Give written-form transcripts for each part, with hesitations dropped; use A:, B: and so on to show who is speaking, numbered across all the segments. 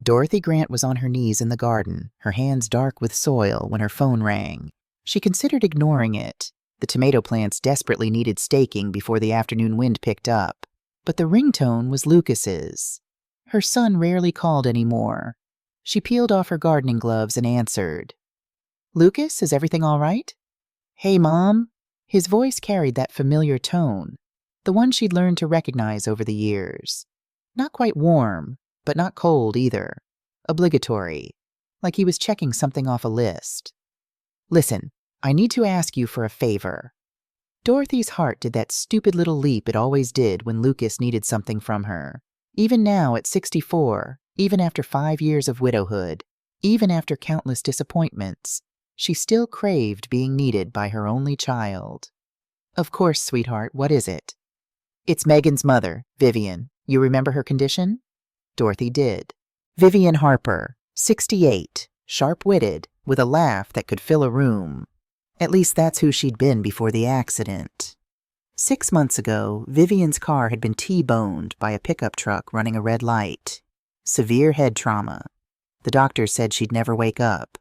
A: Dorothy Grant was on her knees in the garden, her hands dark with soil, when her phone rang. She considered ignoring it. The tomato plants desperately needed staking before the afternoon wind picked up. But the ringtone was Lucas's. Her son rarely called anymore. She peeled off her gardening gloves and answered. "Lucas, is everything all right?" "Hey, Mom." His voice carried that familiar tone, the one she'd learned to recognize over the years. Not quite warm, but not cold either. Obligatory, like he was checking something off a list. "Listen, I need to ask you for a favor." Dorothy's heart did that stupid little leap it always did when Lucas needed something from her. Even now at 64, even after 5 years of widowhood, even after countless disappointments, she still craved being needed by her only child. "Of course, sweetheart, what is it?" "It's Megan's mother, Vivian. You remember her condition?" Dorothy did. Vivian Harper, 68, sharp-witted, with a laugh that could fill a room. At least that's who she'd been before the accident. 6 months ago, Vivian's car had been T-boned by a pickup truck running a red light. Severe head trauma. The doctors said she'd never wake up.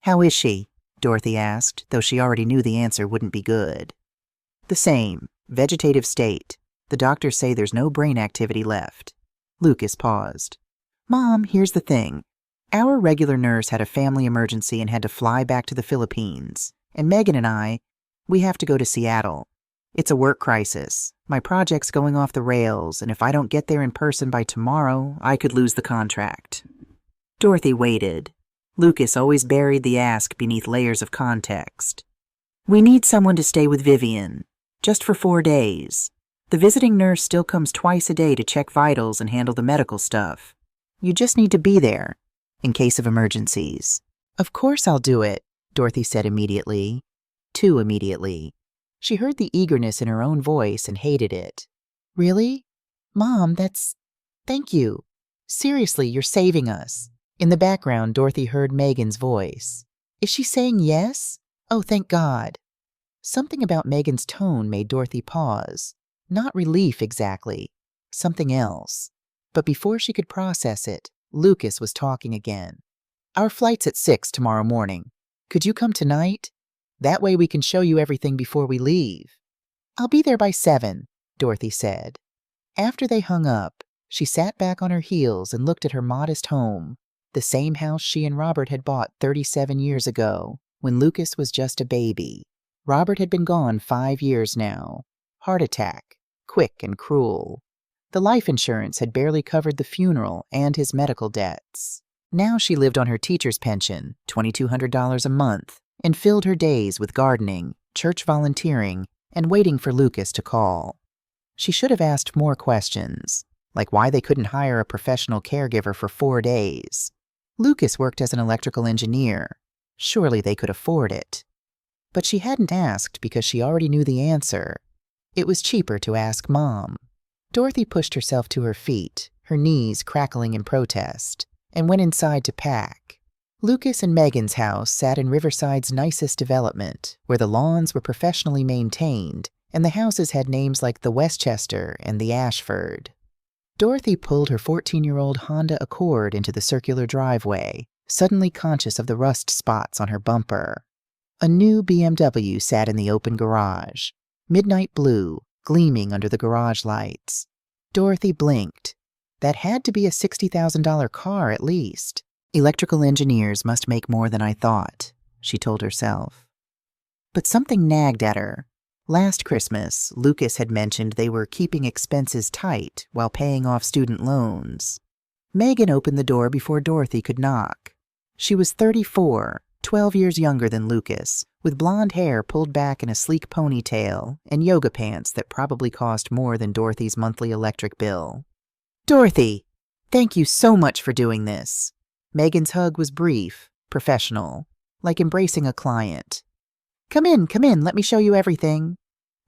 A: "How is she?" Dorothy asked, though she already knew the answer wouldn't be good. "The same. Vegetative state. The doctors say there's no brain activity left." Lucas paused. "Mom, here's the thing. Our regular nurse had a family emergency and had to fly back to the Philippines. And Megan and we have to go to Seattle. It's a work crisis. My project's going off the rails, and if I don't get there in person by tomorrow, I could lose the contract." Dorothy waited. Lucas always buried the ask beneath layers of context. "We need someone to stay with Vivian, just for 4 days. The visiting nurse still comes twice a day to check vitals and handle the medical stuff. You just need to be there, in case of emergencies." "Of course I'll do it," Dorothy said immediately. Too immediately. She heard the eagerness in her own voice and hated it. "Really? Mom, thank you. Seriously, you're saving us." In the background, Dorothy heard Megan's voice. "Is she saying yes? Oh, thank God." Something about Megan's tone made Dorothy pause. Not relief exactly. Something else. But before she could process it, Lucas was talking again. "Our flight's at 6 tomorrow morning. Could you come tonight? That way we can show you everything before we leave." "I'll be there by 7, Dorothy said. After they hung up, she sat back on her heels and looked at her modest home, the same house she and Robert had bought 37 years ago, when Lucas was just a baby. Robert had been gone 5 years now. Heart attack, quick and cruel. The life insurance had barely covered the funeral and his medical debts. Now she lived on her teacher's pension, $2,200 a month, and filled her days with gardening, church volunteering, and waiting for Lucas to call. She should have asked more questions, like why they couldn't hire a professional caregiver for 4 days. Lucas worked as an electrical engineer. Surely they could afford it. But she hadn't asked because she already knew the answer. It was cheaper to ask Mom. Dorothy pushed herself to her feet, her knees crackling in protest, and went inside to pack. Lucas and Megan's house sat in Riverside's nicest development, where the lawns were professionally maintained, and the houses had names like the Westchester and the Ashford. Dorothy pulled her 14-year-old Honda Accord into the circular driveway, suddenly conscious of the rust spots on her bumper. A new BMW sat in the open garage, midnight blue, gleaming under the garage lights. Dorothy blinked. That had to be a $60,000 car at least. "Electrical engineers must make more than I thought," she told herself. But something nagged at her. Last Christmas, Lucas had mentioned they were keeping expenses tight while paying off student loans. Megan opened the door before Dorothy could knock. She was 34, 12 years younger than Lucas, with blonde hair pulled back in a sleek ponytail and yoga pants that probably cost more than Dorothy's monthly electric bill. "Dorothy, thank you so much for doing this." Megan's hug was brief, professional, like embracing a client. Come in, let me show you everything."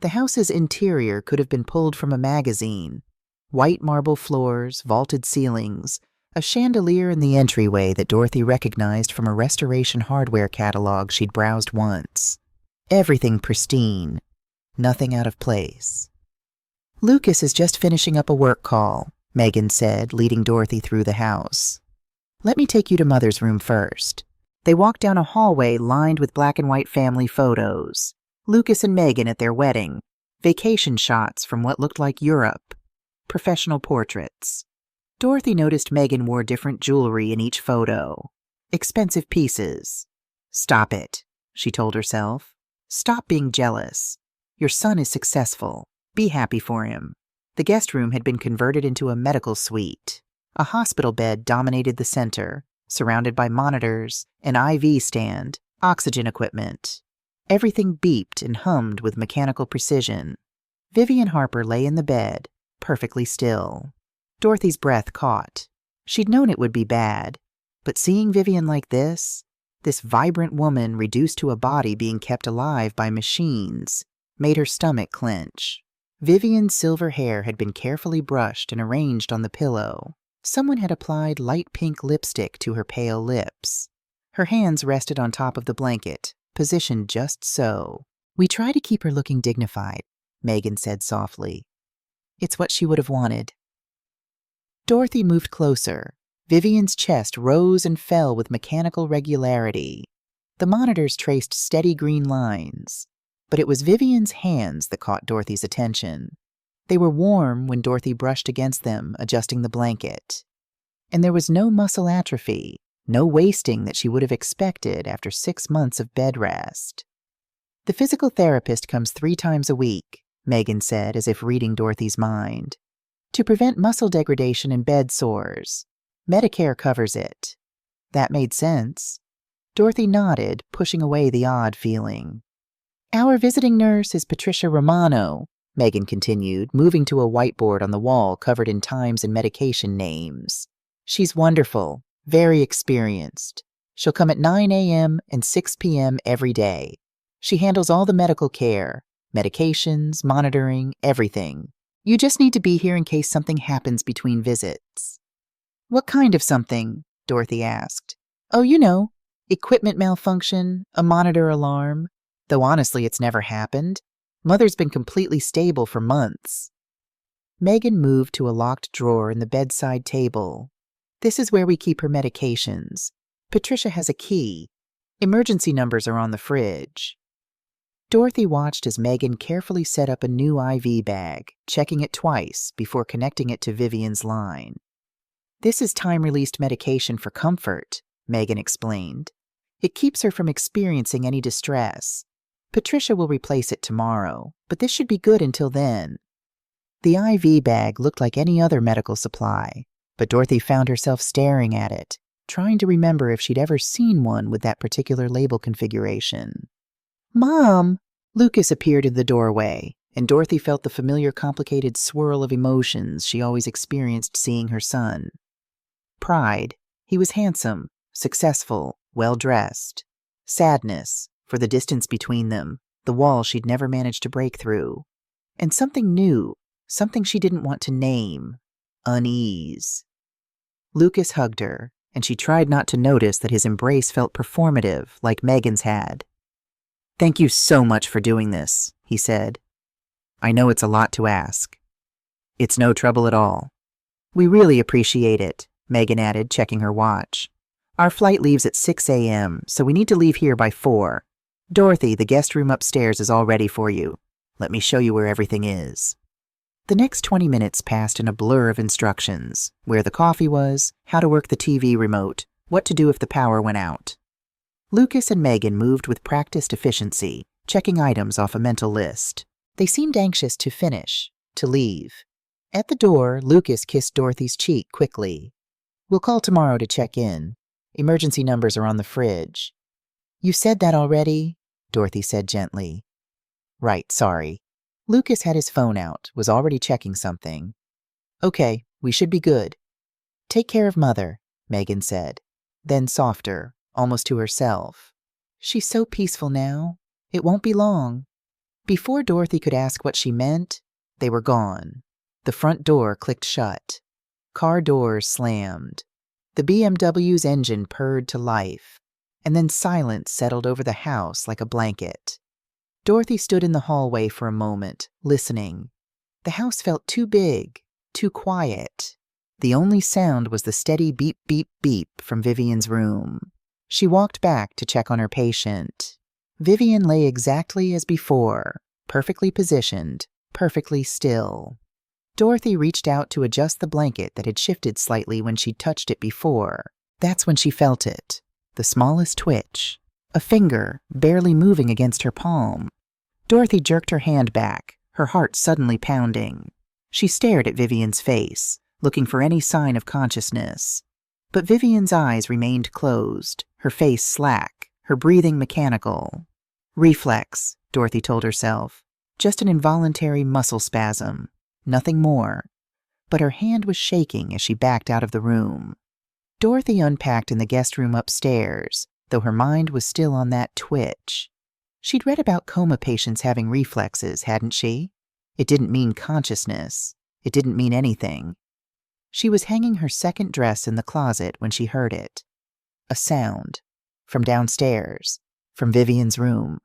A: The house's interior could have been pulled from a magazine. White marble floors, vaulted ceilings, a chandelier in the entryway that Dorothy recognized from a restoration hardware catalog she'd browsed once. Everything pristine, nothing out of place. "Lucas is just finishing up a work call," Megan said, leading Dorothy through the house. Let me take you to Mother's room first. They walked down a hallway lined with black and white family photos. Lucas and Megan at their wedding. Vacation shots from what looked like Europe. Professional portraits. Dorothy noticed Megan wore different jewelry in each photo. Expensive pieces. Stop it, she told herself. Stop being jealous. Your son is successful. Be happy for him. The guest room had been converted into a medical suite. A hospital bed dominated the center, surrounded by monitors, an IV stand, oxygen equipment. Everything beeped and hummed with mechanical precision. Vivian Harper lay in the bed, perfectly still. Dorothy's breath caught. She'd known it would be bad, but seeing Vivian like this vibrant woman reduced to a body being kept alive by machines, made her stomach clench. Vivian's silver hair had been carefully brushed and arranged on the pillow. Someone had applied light pink lipstick to her pale lips. Her hands rested on top of the blanket, positioned just so. We try to keep her looking dignified, Megan said softly. It's what she would have wanted. Dorothy moved closer. Vivian's chest rose and fell with mechanical regularity. The monitors traced steady green lines. But it was Vivian's hands that caught Dorothy's attention. They were warm when Dorothy brushed against them, adjusting the blanket. And there was no muscle atrophy, no wasting that she would have expected after 6 months of bed rest. The physical therapist comes 3 times a week, Megan said, as if reading Dorothy's mind. To prevent muscle degradation and bed sores. Medicare covers it. That made sense. Dorothy nodded, pushing away the odd feeling. Our visiting nurse is Patricia Romano, Megan continued, moving to a whiteboard on the wall covered in times and medication names. She's wonderful, very experienced. She'll come at 9 a.m. and 6 p.m. every day. She handles all the medical care, medications, monitoring, everything. You just need to be here in case something happens between visits. What kind of something? Dorothy asked. Oh, you know, equipment malfunction, a monitor alarm. Though honestly, it's never happened. Mother's been completely stable for months. Megan moved to a locked drawer in the bedside table. This is where we keep her medications. Patricia has a key. Emergency numbers are on the fridge. Dorothy watched as Megan carefully set up a new IV bag, checking it twice before connecting it to Vivian's line. This is time-released medication for comfort, Megan explained. It keeps her from experiencing any distress. Patricia will replace it tomorrow, but this should be good until then. The IV bag looked like any other medical supply, but Dorothy found herself staring at it, trying to remember if she'd ever seen one with that particular label configuration. Mom! Lucas appeared in the doorway, and Dorothy felt the familiar complicated swirl of emotions she always experienced seeing her son. Pride. He was handsome, successful, well-dressed. Sadness, for the distance between them, the wall she'd never managed to break through. And something new, something she didn't want to name. Unease. Lucas hugged her, and she tried not to notice that his embrace felt performative, like Megan's had. Thank you so much for doing this, he said. I know it's a lot to ask. It's no trouble at all. We really appreciate it, Megan added, checking her watch. Our flight leaves at 6 a.m., so we need to leave here by 4. Dorothy, the guest room upstairs is all ready for you. Let me show you where everything is. The next 20 minutes passed in a blur of instructions, where the coffee was, how to work the TV remote, what to do if the power went out. Lucas and Megan moved with practiced efficiency, checking items off a mental list. They seemed anxious to finish, to leave. At the door, Lucas kissed Dorothy's cheek quickly. We'll call tomorrow to check in. Emergency numbers are on the fridge. You said that already? Dorothy said gently. Right, sorry. Lucas had his phone out, was already checking something. Okay, we should be good. Take care of Mother, Megan said. Then softer, almost to herself. She's so peaceful now. It won't be long. Before Dorothy could ask what she meant, they were gone. The front door clicked shut. Car doors slammed. The BMW's engine purred to life, and then silence settled over the house like a blanket. Dorothy stood in the hallway for a moment, listening. The house felt too big, too quiet. The only sound was the steady beep, beep, beep from Vivian's room. She walked back to check on her patient. Vivian lay exactly as before, perfectly positioned, perfectly still. Dorothy reached out to adjust the blanket that had shifted slightly when she'd touched it before. That's when she felt it, the smallest twitch, a finger barely moving against her palm. Dorothy jerked her hand back, her heart suddenly pounding. She stared at Vivian's face, looking for any sign of consciousness. But Vivian's eyes remained closed, her face slack, her breathing mechanical. Reflex, Dorothy told herself. Just an involuntary muscle spasm. Nothing more. But her hand was shaking as she backed out of the room. Dorothy unpacked in the guest room upstairs, though her mind was still on that twitch. She'd read about coma patients having reflexes, hadn't she? It didn't mean consciousness. It didn't mean anything. She was hanging her second dress in the closet when she heard it. A sound. From downstairs. From Vivian's room.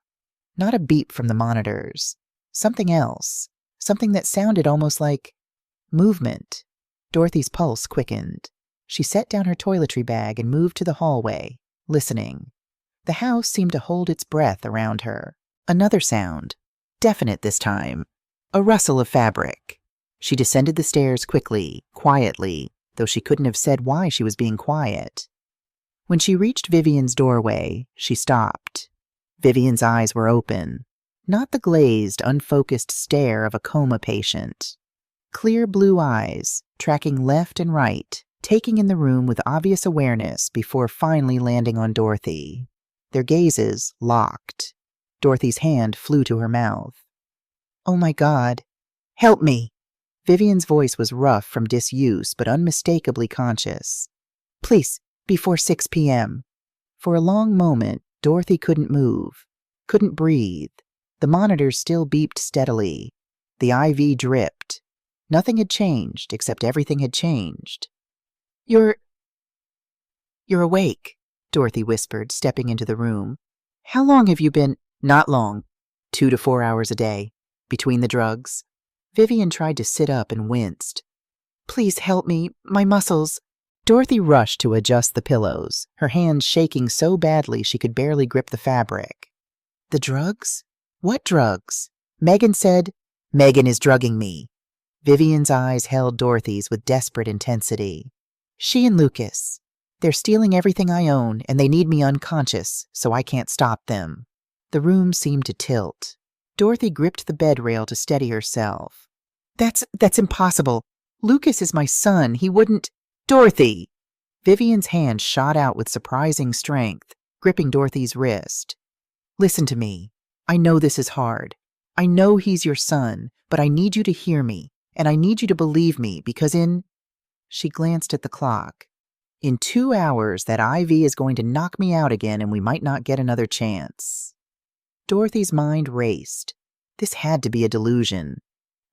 A: Not a beep from the monitors. Something else. Something that sounded almost like movement. Dorothy's pulse quickened. She set down her toiletry bag and moved to the hallway, listening. The house seemed to hold its breath around her. Another sound. Definite this time. A rustle of fabric. She descended the stairs quickly, quietly, though she couldn't have said why she was being quiet. When she reached Vivian's doorway, she stopped. Vivian's eyes were open. Not the glazed, unfocused stare of a coma patient. Clear blue eyes, tracking left and right, taking in the room with obvious awareness before finally landing on Dorothy. Their gazes locked. Dorothy's hand flew to her mouth. "Oh my God. Help me." Vivian's voice was rough from disuse but unmistakably conscious. "Please, before 6 p.m. For a long moment, Dorothy couldn't move, couldn't breathe. The monitors still beeped steadily. The IV dripped. Nothing had changed, except everything had changed. You're awake," Dorothy whispered, stepping into the room. "How long have you been—" "Not long. 2 to 4 hours a day. Between the drugs." Vivian tried to sit up and winced. "Please help me. My muscles—" Dorothy rushed to adjust the pillows, her hands shaking so badly she could barely grip the fabric. "The drugs? What drugs?" Megan said, "Megan is drugging me." Vivian's eyes held Dorothy's with desperate intensity. "She and Lucas. They're stealing everything I own, and they need me unconscious, so I can't stop them." The room seemed to tilt. Dorothy gripped the bed rail to steady herself. That's impossible. Lucas is my son. He wouldn't—" "Dorothy!" Vivian's hand shot out with surprising strength, gripping Dorothy's wrist. "Listen to me. I know this is hard. I know he's your son, but I need you to hear me, and I need you to believe me, because She glanced at the clock. "In 2 hours, that IV is going to knock me out again, and we might not get another chance." Dorothy's mind raced. This had to be a delusion.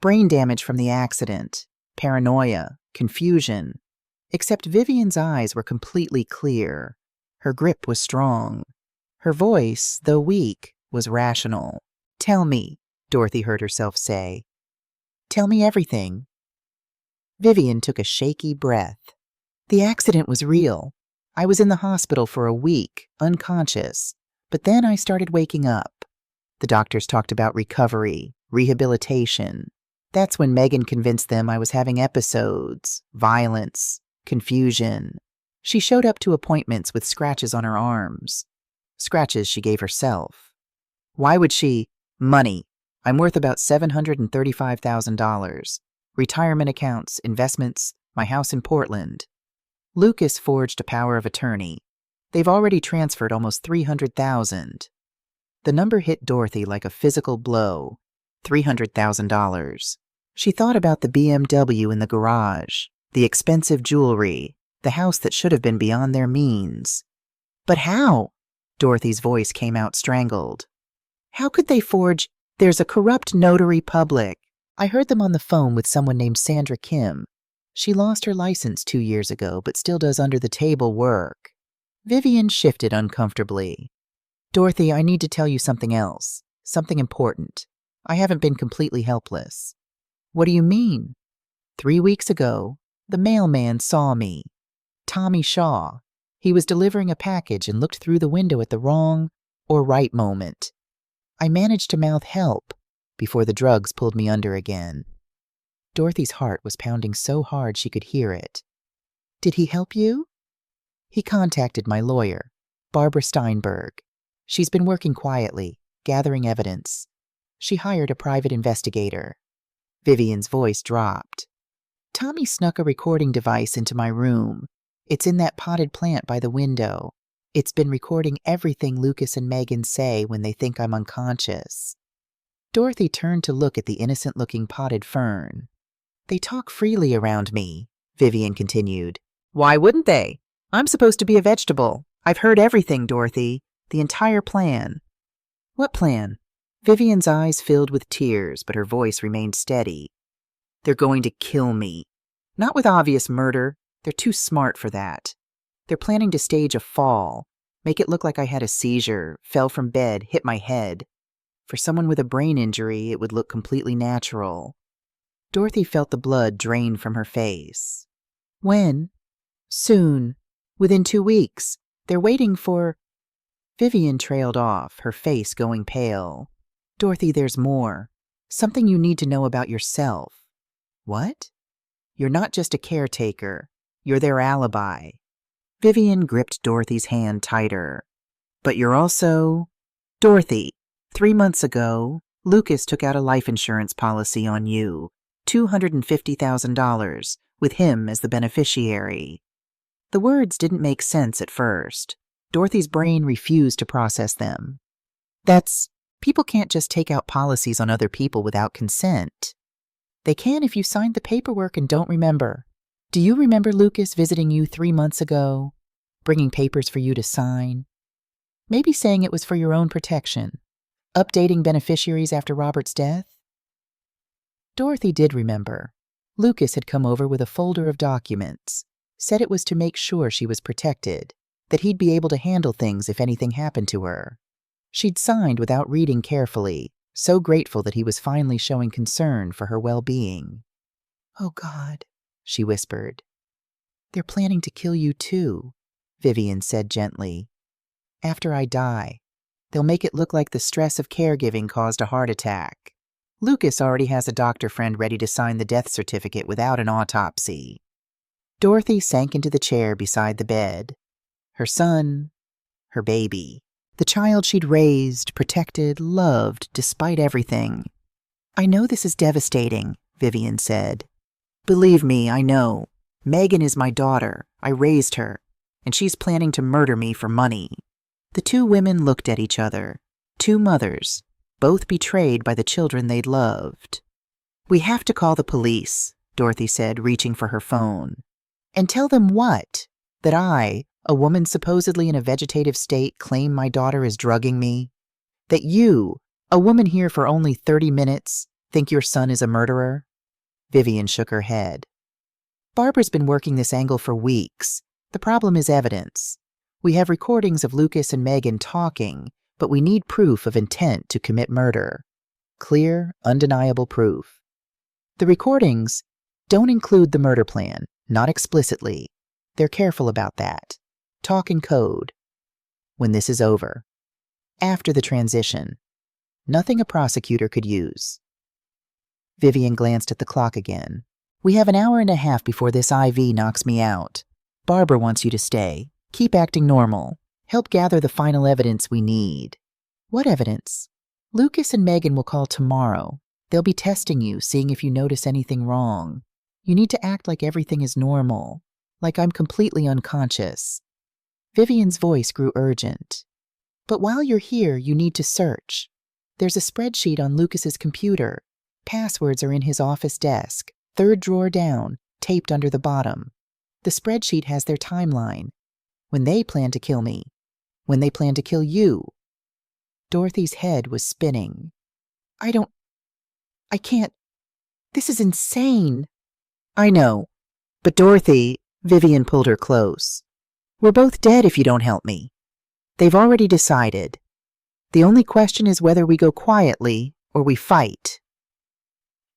A: Brain damage from the accident, paranoia, confusion. Except Vivian's eyes were completely clear. Her grip was strong. Her voice, though weak, was rational. "Tell me," Dorothy heard herself say. "Tell me everything." Vivian took a shaky breath. "The accident was real. I was in the hospital for a week, unconscious. But then I started waking up. The doctors talked about recovery, rehabilitation. That's when Megan convinced them I was having episodes, violence, confusion. She showed up to appointments with scratches on her arms. Scratches she gave herself. Why would she? Money. I'm worth about $735,000. Retirement accounts, investments, my house in Portland. Lucas forged a power of attorney. They've already transferred almost $300,000. The number hit Dorothy like a physical blow. $300,000. She thought about the BMW in the garage, the expensive jewelry, the house that should have been beyond their means. "But how?" Dorothy's voice came out strangled. "How could they forge? There's a corrupt notary public. I heard them on the phone with someone named Sandra Kim. She lost her license 2 years ago, but still does under-the-table work." Vivian shifted uncomfortably. "Dorothy, I need to tell you something else. Something important. I haven't been completely helpless." "What do you mean?" 3 weeks ago, The mailman saw me. Tommy Shaw. He was delivering a package and looked through the window at the wrong or right moment. I managed to mouth help before the drugs pulled me under again. Dorothy's heart was pounding so hard she could hear it. Did he help you? He contacted my lawyer, Barbara Steinberg. She's been working quietly, gathering evidence. She hired a private investigator. Vivian's voice dropped. Tommy snuck a recording device into my room. It's in that potted plant by the window. It's been recording everything Lucas and Megan say when they think I'm unconscious. Dorothy turned to look at the innocent-looking potted fern. They talk freely around me, Vivian continued. Why wouldn't they? I'm supposed to be a vegetable. I've heard everything, Dorothy. The entire plan. What plan? Vivian's eyes filled with tears, but her voice remained steady. They're going to kill me. Not with obvious murder. They're too smart for that. They're planning to stage a fall, make it look like I had a seizure, fell from bed, hit my head. For someone with a brain injury, it would look completely natural. Dorothy felt the blood drain from her face. When? Soon. Within 2 weeks. They're waiting for... Vivian trailed off, her face going pale. Dorothy, there's more. Something you need to know about yourself. What? You're not just a caretaker. You're their alibi. Vivian gripped Dorothy's hand tighter. But you're also... Dorothy, 3 months ago, Lucas took out a life insurance policy on you. $250,000, with him as the beneficiary. The words didn't make sense at first. Dorothy's brain refused to process them. People can't just take out policies on other people without consent. They can if you signed the paperwork and don't remember. Do you remember Lucas visiting you 3 months ago, bringing papers for you to sign? Maybe saying it was for your own protection, updating beneficiaries after Robert's death? Dorothy did remember. Lucas had come over with a folder of documents, said it was to make sure she was protected, that he'd be able to handle things if anything happened to her. She'd signed without reading carefully, so grateful that he was finally showing concern for her well-being. Oh, God, she whispered. They're planning to kill you too, Vivian said gently. After I die, they'll make it look like the stress of caregiving caused a heart attack. Lucas already has a doctor friend ready to sign the death certificate without an autopsy. Dorothy sank into the chair beside the bed. Her son, her baby, the child she'd raised, protected, loved, despite everything. I know this is devastating, Vivian said. Believe me, I know. Megan is my daughter. I raised her, and she's planning to murder me for money. The two women looked at each other. Two mothers, both betrayed by the children they'd loved. We have to call the police, Dorothy said, reaching for her phone. And tell them what? That I, a woman supposedly in a vegetative state, claim my daughter is drugging me? That you, a woman here for only 30 minutes, think your son is a murderer? Vivian shook her head. Barbara's been working this angle for weeks. The problem is evidence. We have recordings of Lucas and Megan talking, but we need proof of intent to commit murder. Clear, undeniable proof. The recordings don't include the murder plan, not explicitly. They're careful about that. Talk in code. When this is over. After the transition. Nothing a prosecutor could use. Vivian glanced at the clock again. We have an hour and a half before this IV knocks me out. Barbara wants you to stay. Keep acting normal. Help gather the final evidence we need. What evidence? Lucas and Megan will call tomorrow. They'll be testing you, seeing if you notice anything wrong. You need to act like everything is normal, like I'm completely unconscious. Vivian's voice grew urgent. But while you're here, you need to search. There's a spreadsheet on Lucas's computer. Passwords are in his office desk, 3rd drawer down, taped under the bottom. The spreadsheet has their timeline. When they plan to kill me. When they plan to kill you. Dorothy's head was spinning. I can't. This is insane. I know. But Dorothy, Vivian pulled her close. We're both dead if you don't help me. They've already decided. The only question is whether we go quietly or we fight.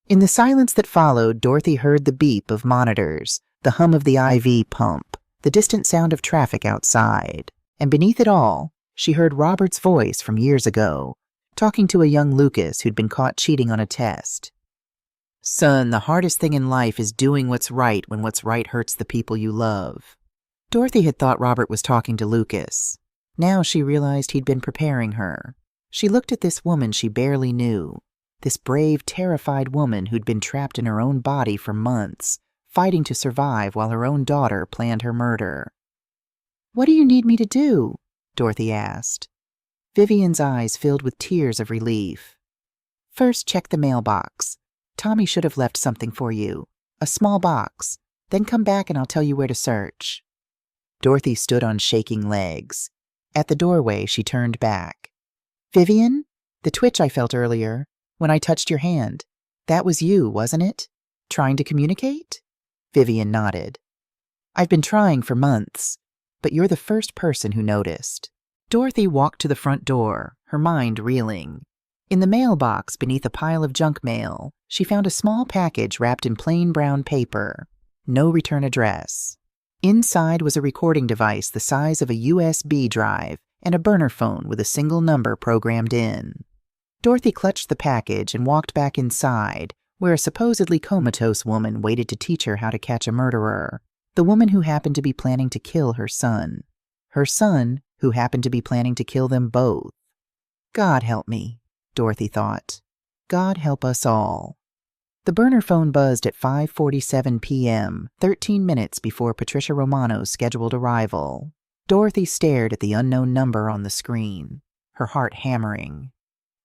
A: In the silence that followed, Dorothy heard the beep of monitors, the hum of the IV pump, the distant sound of traffic outside. And beneath it all, she heard Robert's voice from years ago, talking to a young Lucas who'd been caught cheating on a test. "Son, the hardest thing in life is doing what's right when what's right hurts the people you love." Dorothy had thought Robert was talking to Lucas. Now she realized he'd been preparing her. She looked at this woman she barely knew, this brave, terrified woman who'd been trapped in her own body for months, fighting to survive while her own daughter planned her murder. "What do you need me to do?" Dorothy asked. Vivian's eyes filled with tears of relief. "First, check the mailbox. Tommy should have left something for you. A small box. Then come back and I'll tell you where to search." Dorothy stood on shaking legs. At the doorway, she turned back. "Vivian, the twitch I felt earlier, when I touched your hand, that was you, wasn't it? Trying to communicate?" Vivian nodded. "I've been trying for months, but you're the first person who noticed." Dorothy walked to the front door, her mind reeling. In the mailbox beneath a pile of junk mail, she found a small package wrapped in plain brown paper. No return address. Inside was a recording device the size of a USB drive and a burner phone with a single number programmed in. Dorothy clutched the package and walked back inside, where a supposedly comatose woman waited to teach her how to catch a murderer, the woman who happened to be planning to kill her son who happened to be planning to kill them both. God help me, Dorothy thought. God help us all. The burner phone buzzed at 5:47 p.m., 13 minutes before Patricia Romano's scheduled arrival. Dorothy stared at the unknown number on the screen, her heart hammering.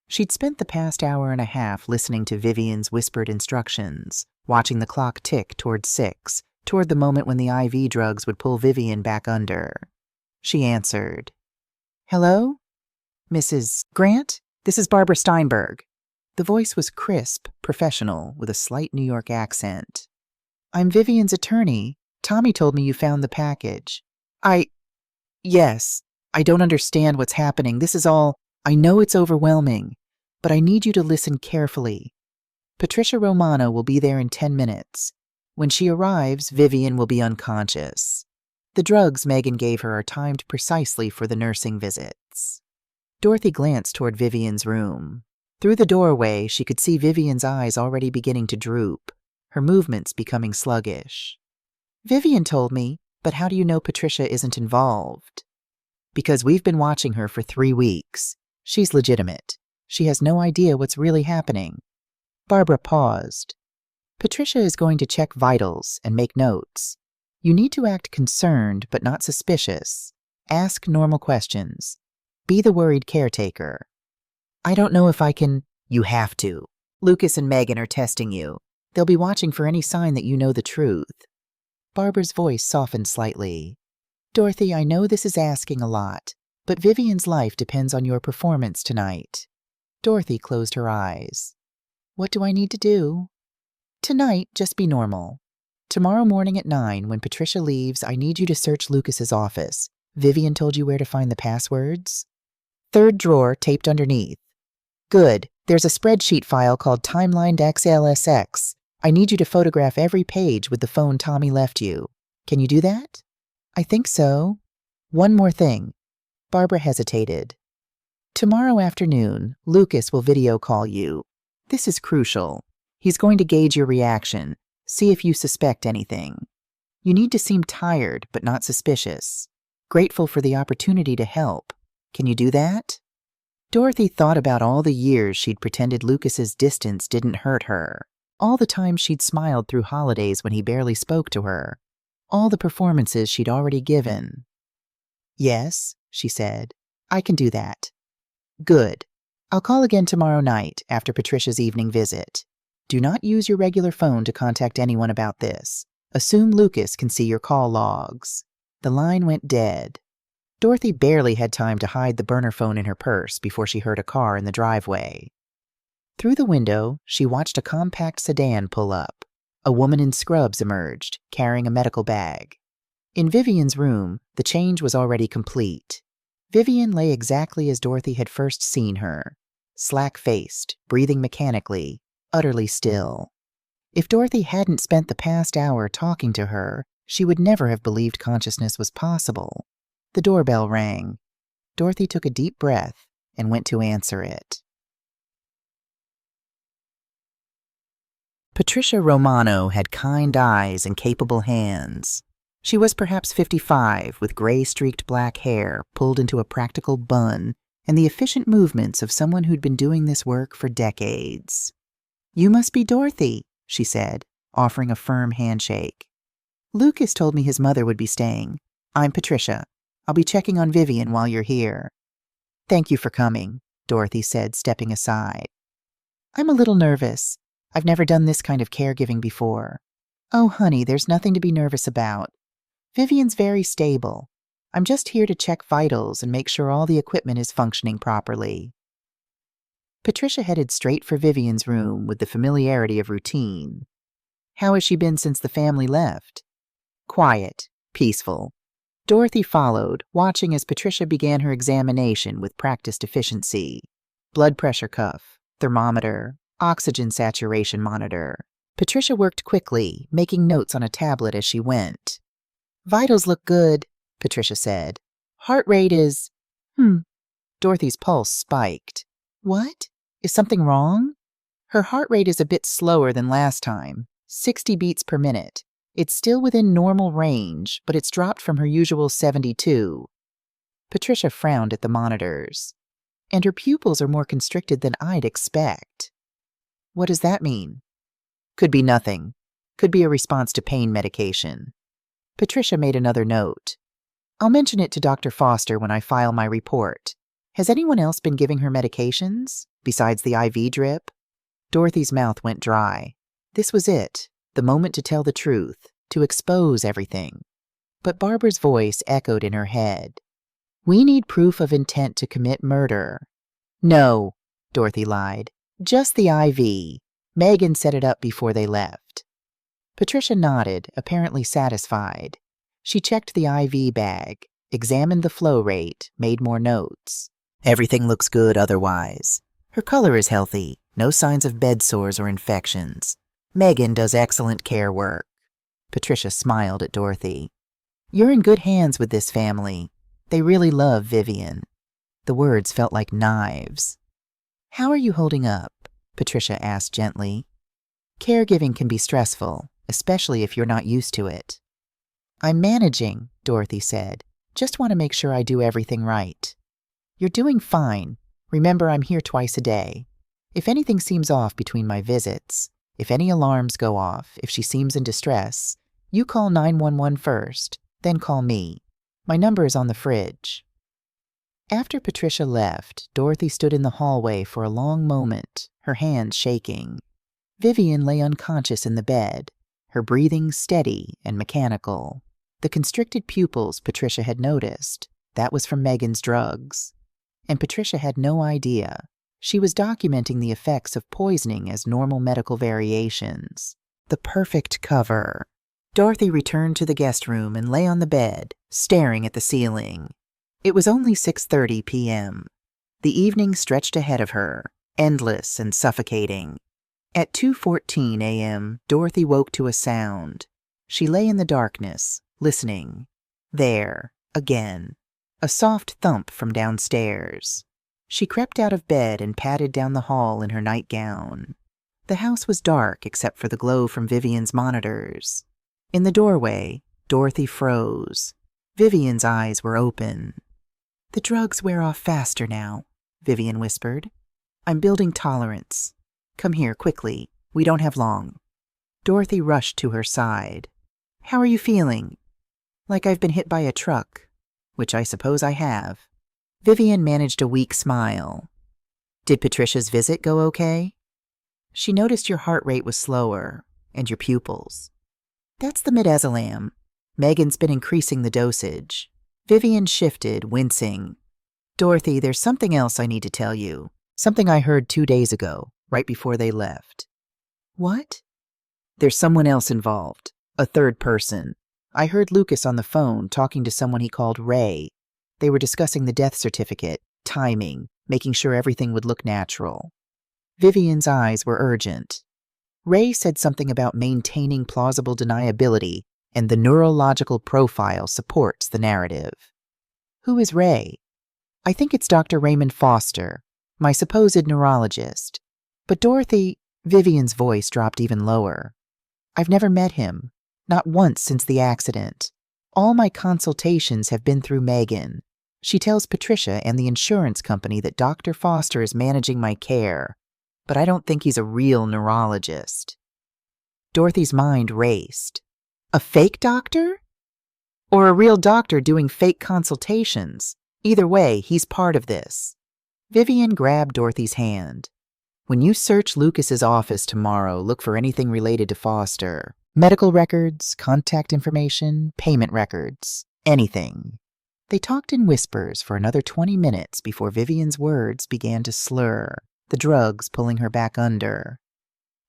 A: She'd spent the past hour and a half listening to Vivian's whispered instructions, watching the clock tick toward 6, toward the moment when the IV drugs would pull Vivian back under. She answered. "Hello? Mrs. Grant? This is Barbara Steinberg." The voice was crisp, professional, with a slight New York accent. "I'm Vivian's attorney. Tommy told me you found the package." Yes, I don't understand what's happening. This is all, I know it's overwhelming, but I need you to listen carefully. Patricia Romano will be there in 10 minutes. When she arrives, Vivian will be unconscious. The drugs Megan gave her are timed precisely for the nursing visits. Dorothy glanced toward Vivian's room. Through the doorway, she could see Vivian's eyes already beginning to droop, her movements becoming sluggish. "Vivian told me, but how do you know Patricia isn't involved?" "Because we've been watching her for 3 weeks. She's legitimate. She has no idea what's really happening." Barbara paused. "Patricia is going to check vitals and make notes. You need to act concerned but not suspicious. Ask normal questions. Be the worried caretaker." "I don't know if I can." "You have to. Lucas and Megan are testing you. They'll be watching for any sign that you know the truth." Barbara's voice softened slightly. "Dorothy, I know this is asking a lot, but Vivian's life depends on your performance tonight." Dorothy closed her eyes. "What do I need to do?" "Tonight, just be normal. Tomorrow morning at 9, when Patricia leaves, I need you to search Lucas's office. Vivian told you where to find the passwords?" "Third drawer, taped underneath." "Good. There's a spreadsheet file called Timelined.xlsx. I need you to photograph every page with the phone Tommy left you. Can you do that?" "I think so." "One more thing." Barbara hesitated. "Tomorrow afternoon, Lucas will video call you. This is crucial. He's going to gauge your reaction, see if you suspect anything. You need to seem tired but not suspicious, grateful for the opportunity to help. Can you do that?" Dorothy thought about all the years she'd pretended Lucas's distance didn't hurt her, all the times she'd smiled through holidays when he barely spoke to her, all the performances she'd already given. "Yes," she said, "I can do that." "Good. I'll call again tomorrow night after Patricia's evening visit. Do not use your regular phone to contact anyone about this. Assume Lucas can see your call logs." The line went dead. Dorothy barely had time to hide the burner phone in her purse before she heard a car in the driveway. Through the window, she watched a compact sedan pull up. A woman in scrubs emerged, carrying a medical bag. In Vivian's room, the change was already complete. Vivian lay exactly as Dorothy had first seen her, slack-faced, breathing mechanically, utterly still. If Dorothy hadn't spent the past hour talking to her, she would never have believed consciousness was possible. The doorbell rang. Dorothy took a deep breath and went to answer it. Patricia Romano had kind eyes and capable hands. She was perhaps 55, with gray-streaked black hair pulled into a practical bun and the efficient movements of someone who'd been doing this work for decades. "You must be Dorothy," she said, offering a firm handshake. "Lucas told me his mother would be staying. I'm Patricia. I'll be checking on Vivian while you're here." "Thank you for coming," Dorothy said, stepping aside. "I'm a little nervous. I've never done this kind of caregiving before." "Oh, honey, there's nothing to be nervous about. Vivian's very stable. I'm just here to check vitals and make sure all the equipment is functioning properly." Patricia headed straight for Vivian's room with the familiarity of routine. "How has she been since the family left?" "Quiet, peaceful." Dorothy followed, watching as Patricia began her examination with practiced efficiency. Blood pressure cuff, thermometer, oxygen saturation monitor. Patricia worked quickly, making notes on a tablet as she went. "Vitals look good," Patricia said. "Heart rate is..." Dorothy's pulse spiked. "What? Is something wrong?" "Her heart rate is a bit slower than last time, 60 beats per minute. It's still within normal range, but it's dropped from her usual 72. Patricia frowned at the monitors. "And her pupils are more constricted than I'd expect." "What does that mean?" "Could be nothing. Could be a response to pain medication." Patricia made another note. "I'll mention it to Dr. Foster when I file my report. Has anyone else been giving her medications, besides the IV drip?" Dorothy's mouth went dry. This was it, the moment to tell the truth, to expose everything. But Barbara's voice echoed in her head. "We need proof of intent to commit murder." "No," Dorothy lied. "Just the IV. Megan set it up before they left." Patricia nodded, apparently satisfied. She checked the IV bag, examined the flow rate, made more notes. "Everything looks good otherwise. Her color is healthy, no signs of bed sores or infections. Megan does excellent care work." Patricia smiled at Dorothy. "You're in good hands with this family. They really love Vivian." The words felt like knives. "How are you holding up?" Patricia asked gently. "Caregiving can be stressful, especially if you're not used to it." "I'm managing," Dorothy said. "Just want to make sure I do everything right." "You're doing fine. Remember, I'm here twice a day. If anything seems off between my visits, if any alarms go off, if she seems in distress, you call 911 first, then call me. My number is on the fridge." After Patricia left, Dorothy stood in the hallway for a long moment, her hands shaking. Vivian lay unconscious in the bed, her breathing steady and mechanical. The constricted pupils Patricia had noticed, that was from Megan's drugs. And Patricia had no idea. She was documenting the effects of poisoning as normal medical variations. The perfect cover. Dorothy returned to the guest room and lay on the bed, staring at the ceiling. It was only 6:30 p.m. The evening stretched ahead of her, endless and suffocating. At 2:14 a.m., Dorothy woke to a sound. She lay in the darkness, listening. There, again. A soft thump from downstairs. She crept out of bed and padded down the hall in her nightgown. The house was dark except for the glow from Vivian's monitors. In the doorway, Dorothy froze. Vivian's eyes were open. "The drugs wear off faster now," Vivian whispered. "I'm building tolerance. Come here, quickly. We don't have long." Dorothy rushed to her side. "How are you feeling?" "Like I've been hit by a truck," which I suppose I have. Vivian managed a weak smile. "Did Patricia's visit go okay?" "She noticed your heart rate was slower, and your pupils." "That's the midazolam. Megan's been increasing the dosage." Vivian shifted, wincing. "Dorothy, there's something else I need to tell you. Something I heard 2 days ago, right before they left." "What?" "There's someone else involved. A third person. I heard Lucas on the phone talking to someone he called Ray. They were discussing the death certificate, timing, making sure everything would look natural." Vivian's eyes were urgent. Ray said something about maintaining plausible deniability, and the neurological profile supports the narrative. Who is Ray? I think it's Dr. Raymond Foster, my supposed neurologist. But Dorothy, Vivian's voice dropped even lower. I've never met him, not once since the accident. All my consultations have been through Megan. She tells Patricia and the insurance company that Dr. Foster is managing my care, but I don't think he's a real neurologist. Dorothy's mind raced. A fake doctor? Or a real doctor doing fake consultations? Either way, he's part of this. Vivian grabbed Dorothy's hand. When you search Lucas's office tomorrow, look for anything related to Foster. Medical records, contact information, payment records, anything. They talked in whispers for another 20 minutes before Vivian's words began to slur, the drugs pulling her back under.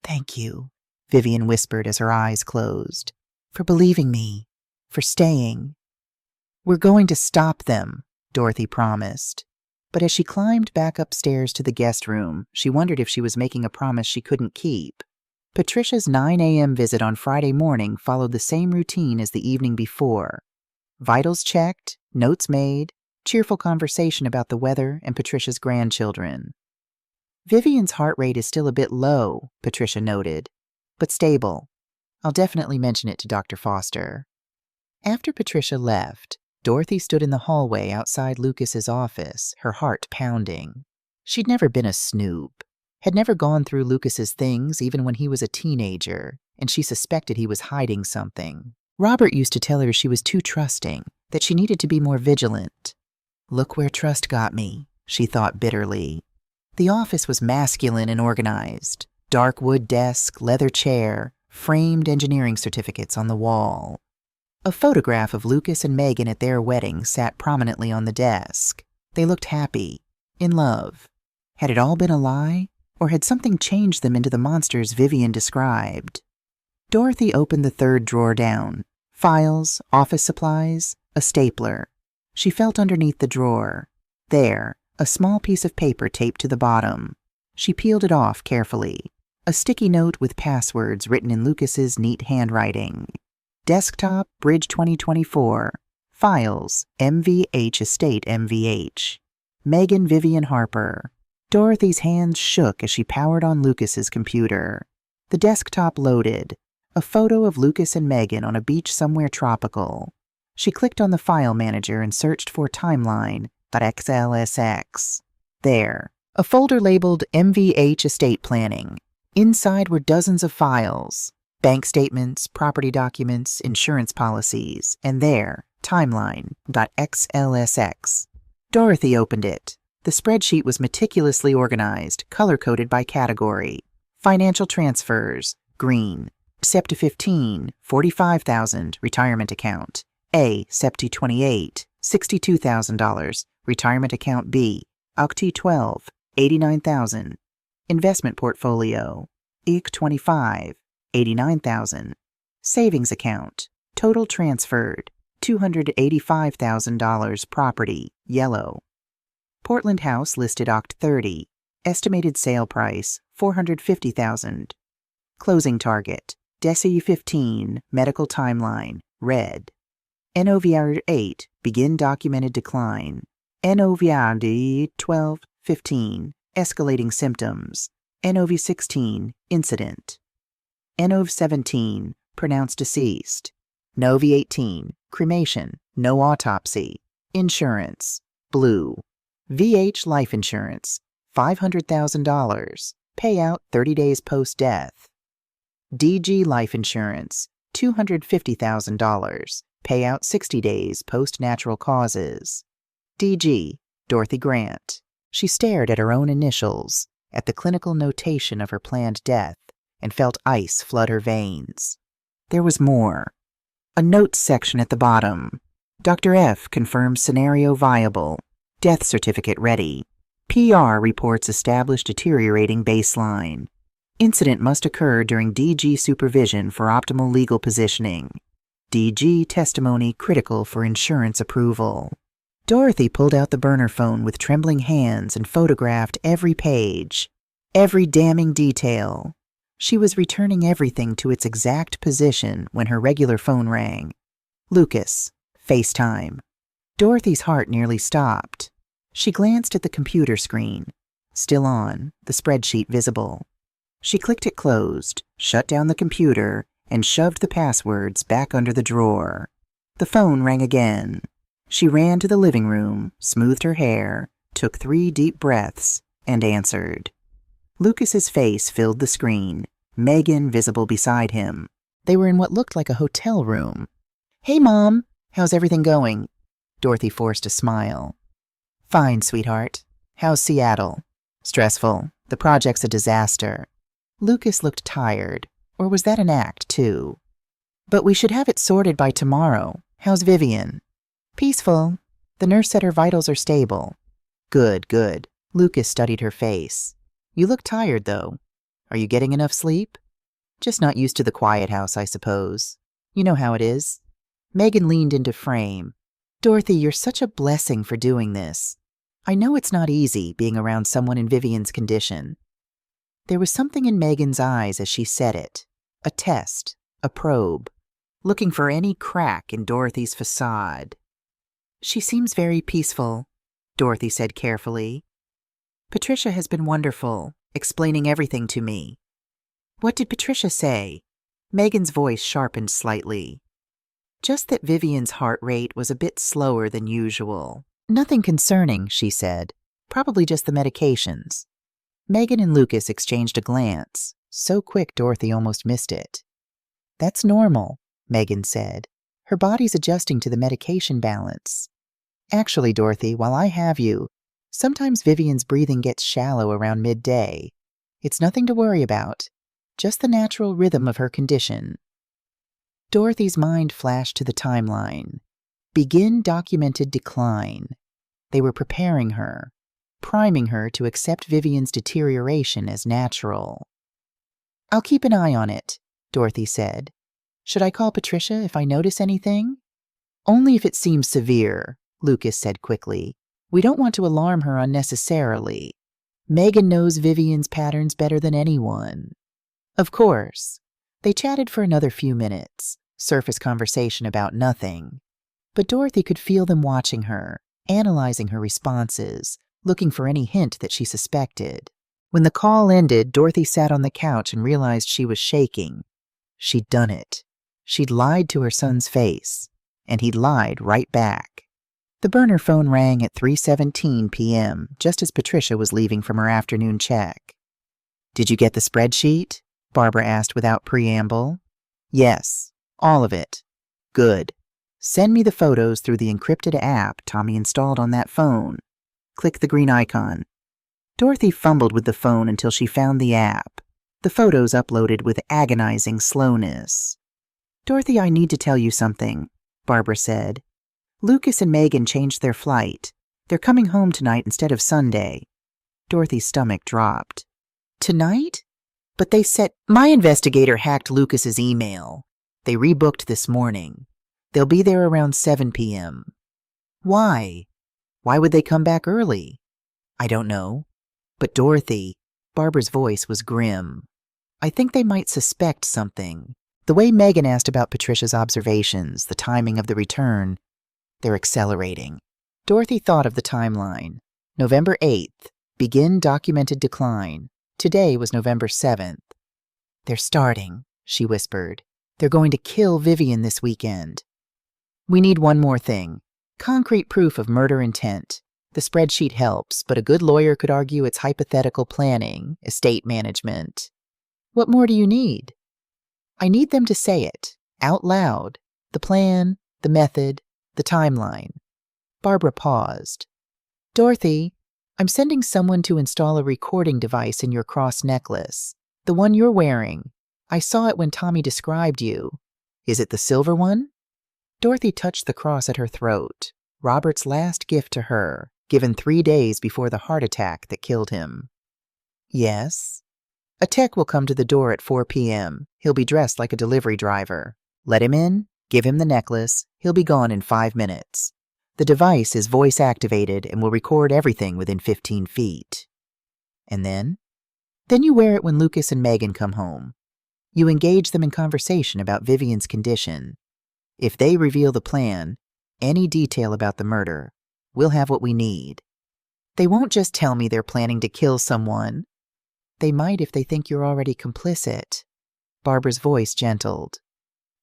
A: Thank you, Vivian whispered as her eyes closed, for believing me, for staying. We're going to stop them, Dorothy promised. But as she climbed back upstairs to the guest room, she wondered if she was making a promise she couldn't keep. Patricia's 9 a.m. visit on Friday morning followed the same routine as the evening before. Vitals checked, notes made, cheerful conversation about the weather and Patricia's grandchildren. Vivian's heart rate is still a bit low, Patricia noted, but stable. I'll definitely mention it to Dr. Foster. After Patricia left, Dorothy stood in the hallway outside Lucas's office, her heart pounding. She'd never been a snoop, had never gone through Lucas's things even when he was a teenager, and she suspected he was hiding something. Robert used to tell her she was too trusting, that she needed to be more vigilant. Look where trust got me, she thought bitterly. The office was masculine and organized. Dark wood desk, leather chair, framed engineering certificates on the wall. A photograph of Lucas and Megan at their wedding sat prominently on the desk. They looked happy, in love. Had it all been a lie, or had something changed them into the monsters Vivian described? Dorothy opened the third drawer down. Files, office supplies, a stapler. She felt underneath the drawer. There, a small piece of paper taped to the bottom. She peeled it off carefully. A sticky note with passwords written in Lucas's neat handwriting. Desktop, Bridge 2024. Files, MVH Estate MVH. Megan Vivian Harper. Dorothy's hands shook as she powered on Lucas's computer. The desktop loaded. A photo of Lucas and Megan on a beach somewhere tropical. She clicked on the file manager and searched for timeline.xlsx. There, a folder labeled MVH Estate Planning. Inside were dozens of files. Bank statements, property documents, insurance policies, and there, timeline.xlsx. Dorothy opened it. The spreadsheet was meticulously organized, color-coded by category. Financial transfers, green. SEPTA 15, $45,000, retirement account. A, SEPTA 28, $62,000, retirement account B. OCT 12, $89,000. Investment portfolio. IC 25, $89,000. Savings account. Total transferred, $285,000. Property, yellow. Portland house listed OCT 30. Estimated sale price, $450,000. Closing target, DECI 15, medical timeline, red. NOVR 8, begin documented decline. NOVR 12, 15, escalating symptoms. NOV 16, incident. NOV 17, pronounced deceased. NOV 18, cremation, no autopsy. Insurance, blue. VH life insurance, $500,000, payout 30 days post-death. DG life insurance, $250,000, payout 60 days post-natural causes. DG, Dorothy Grant. She stared at her own initials, at the clinical notation of her planned death, and felt ice flood her veins. There was more. A notes section at the bottom. Dr. F confirms scenario viable. Death certificate ready. PR reports established deteriorating baseline. Incident must occur during DG supervision for optimal legal positioning. DG testimony critical for insurance approval. Dorothy pulled out the burner phone with trembling hands and photographed every page, every damning detail. She was returning everything to its exact position when her regular phone rang. Lucas. FaceTime. Dorothy's heart nearly stopped. She glanced at the computer screen. Still on, the spreadsheet visible. She clicked it closed, shut down the computer, and shoved the passwords back under the drawer. The phone rang again. She ran to the living room, smoothed her hair, took 3 deep breaths, and answered. Lucas's face filled the screen, Megan visible beside him. They were in what looked like a hotel room. "Hey, Mom. How's everything going?" Dorothy forced a smile. "Fine, sweetheart. How's Seattle?" "Stressful. The project's a disaster." Lucas looked tired. Or was that an act, too? "But we should have it sorted by tomorrow. How's Vivian?" "Peaceful. The nurse said her vitals are stable." "Good, good." Lucas studied her face. "You look tired, though. Are you getting enough sleep?" "Just not used to the quiet house, I suppose. You know how it is." Megan leaned into frame. "Dorothy, you're such a blessing for doing this. I know it's not easy being around someone in Vivian's condition." There was something in Megan's eyes as she said it. A test, a probe, looking for any crack in Dorothy's facade. "She seems very peaceful," Dorothy said carefully. "Patricia has been wonderful, explaining everything to me." "What did Patricia say?" Megan's voice sharpened slightly. "Just that Vivian's heart rate was a bit slower than usual. Nothing concerning," she said. "Probably just the medications." Megan and Lucas exchanged a glance, so quick Dorothy almost missed it. "That's normal," Megan said. "Her body's adjusting to the medication balance. Actually, Dorothy, while I have you, sometimes Vivian's breathing gets shallow around midday. It's nothing to worry about, just the natural rhythm of her condition." Dorothy's mind flashed to the timeline. Begin documented decline. They were preparing her, priming her to accept Vivian's deterioration as natural. "I'll keep an eye on it," Dorothy said. "Should I call Patricia if I notice anything?" "Only if it seems severe," Lucas said quickly. "We don't want to alarm her unnecessarily. Megan knows Vivian's patterns better than anyone." "Of course." They chatted for another few minutes, surface conversation about nothing. But Dorothy could feel them watching her, analyzing her responses, looking for any hint that she suspected. When the call ended, Dorothy sat on the couch and realized she was shaking. She'd done it. She'd lied to her son's face, and he'd lied right back. The burner phone rang at 3:17 p.m., just as Patricia was leaving from her afternoon check. "Did you get the spreadsheet?" Barbara asked without preamble. "Yes, all of it." "Good. Send me the photos through the encrypted app Tommy installed on that phone. Click the green icon." Dorothy fumbled with the phone until she found the app. The photos uploaded with agonizing slowness. "Dorothy, I need to tell you something," Barbara said. "Lucas and Megan changed their flight. They're coming home tonight instead of Sunday." Dorothy's stomach dropped. "Tonight?" "But they said my investigator hacked Lucas's email. They rebooked this morning. They'll be there around 7 p.m. "Why? Why would they come back early?" "I don't know. But Dorothy," Barbara's voice was grim, "I think they might suspect something. The way Megan asked about Patricia's observations, the timing of the return, they're accelerating." Dorothy thought of the timeline. November 8th, begin documented decline. Today was November 7th. "They're starting," she whispered. "They're going to kill Vivian this weekend." "We need one more thing. Concrete proof of murder intent. The spreadsheet helps, but a good lawyer could argue it's hypothetical planning, estate management." "What more do you need?" "I need them to say it, out loud. The plan, the method, the timeline." Barbara paused. "Dorothy, I'm sending someone to install a recording device in your cross necklace. The one you're wearing. I saw it when Tommy described you. Is it the silver one?" Dorothy touched the cross at her throat, Robert's last gift to her, given 3 days before the heart attack that killed him. "Yes." "A tech will come to the door at 4 p.m. He'll be dressed like a delivery driver. Let him in, give him the necklace. He'll be gone in 5 minutes. The device is voice activated and will record everything within 15 feet. And then?" Then you wear it when Lucas and Megan come home. You engage them in conversation about Vivian's condition. If they reveal the plan, any detail about the murder, we'll have what we need. They won't just tell me they're planning to kill someone. They might if they think you're already complicit. Barbara's voice gentled.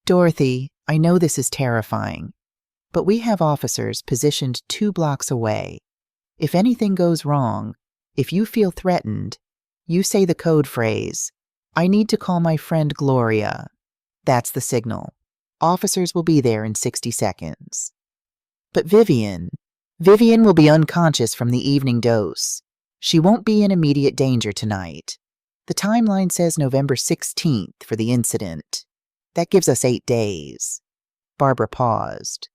A: Dorothy, I know this is terrifying, but we have officers positioned 2 blocks away. If anything goes wrong, if you feel threatened, you say the code phrase, I need to call my friend Gloria. That's the signal. Officers will be there in 60 seconds. But Vivian will be unconscious from the evening dose. She won't be in immediate danger tonight. The timeline says November 16th for the incident. That gives us 8 days. Barbara paused.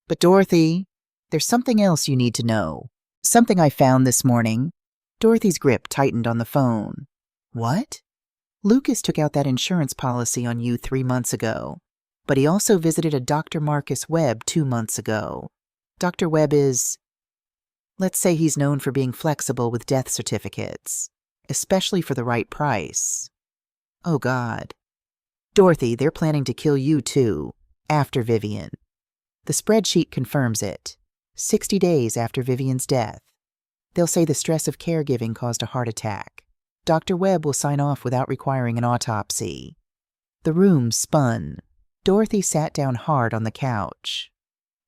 A: But Dorothy, there's something else you need to know. Something I found this morning. Dorothy's grip tightened on the phone. What? Lucas took out that insurance policy on you 3 months ago, but he also visited a Dr. Marcus Webb 2 months ago. Dr. Webb is, let's say he's known for being flexible with death certificates, especially for the right price. Oh, God. Dorothy, they're planning to kill you too, after Vivian. The spreadsheet confirms it. 60 days after Vivian's death. They'll say the stress of caregiving caused a heart attack. Dr. Webb will sign off without requiring an autopsy. The room spun. Dorothy sat down hard on the couch.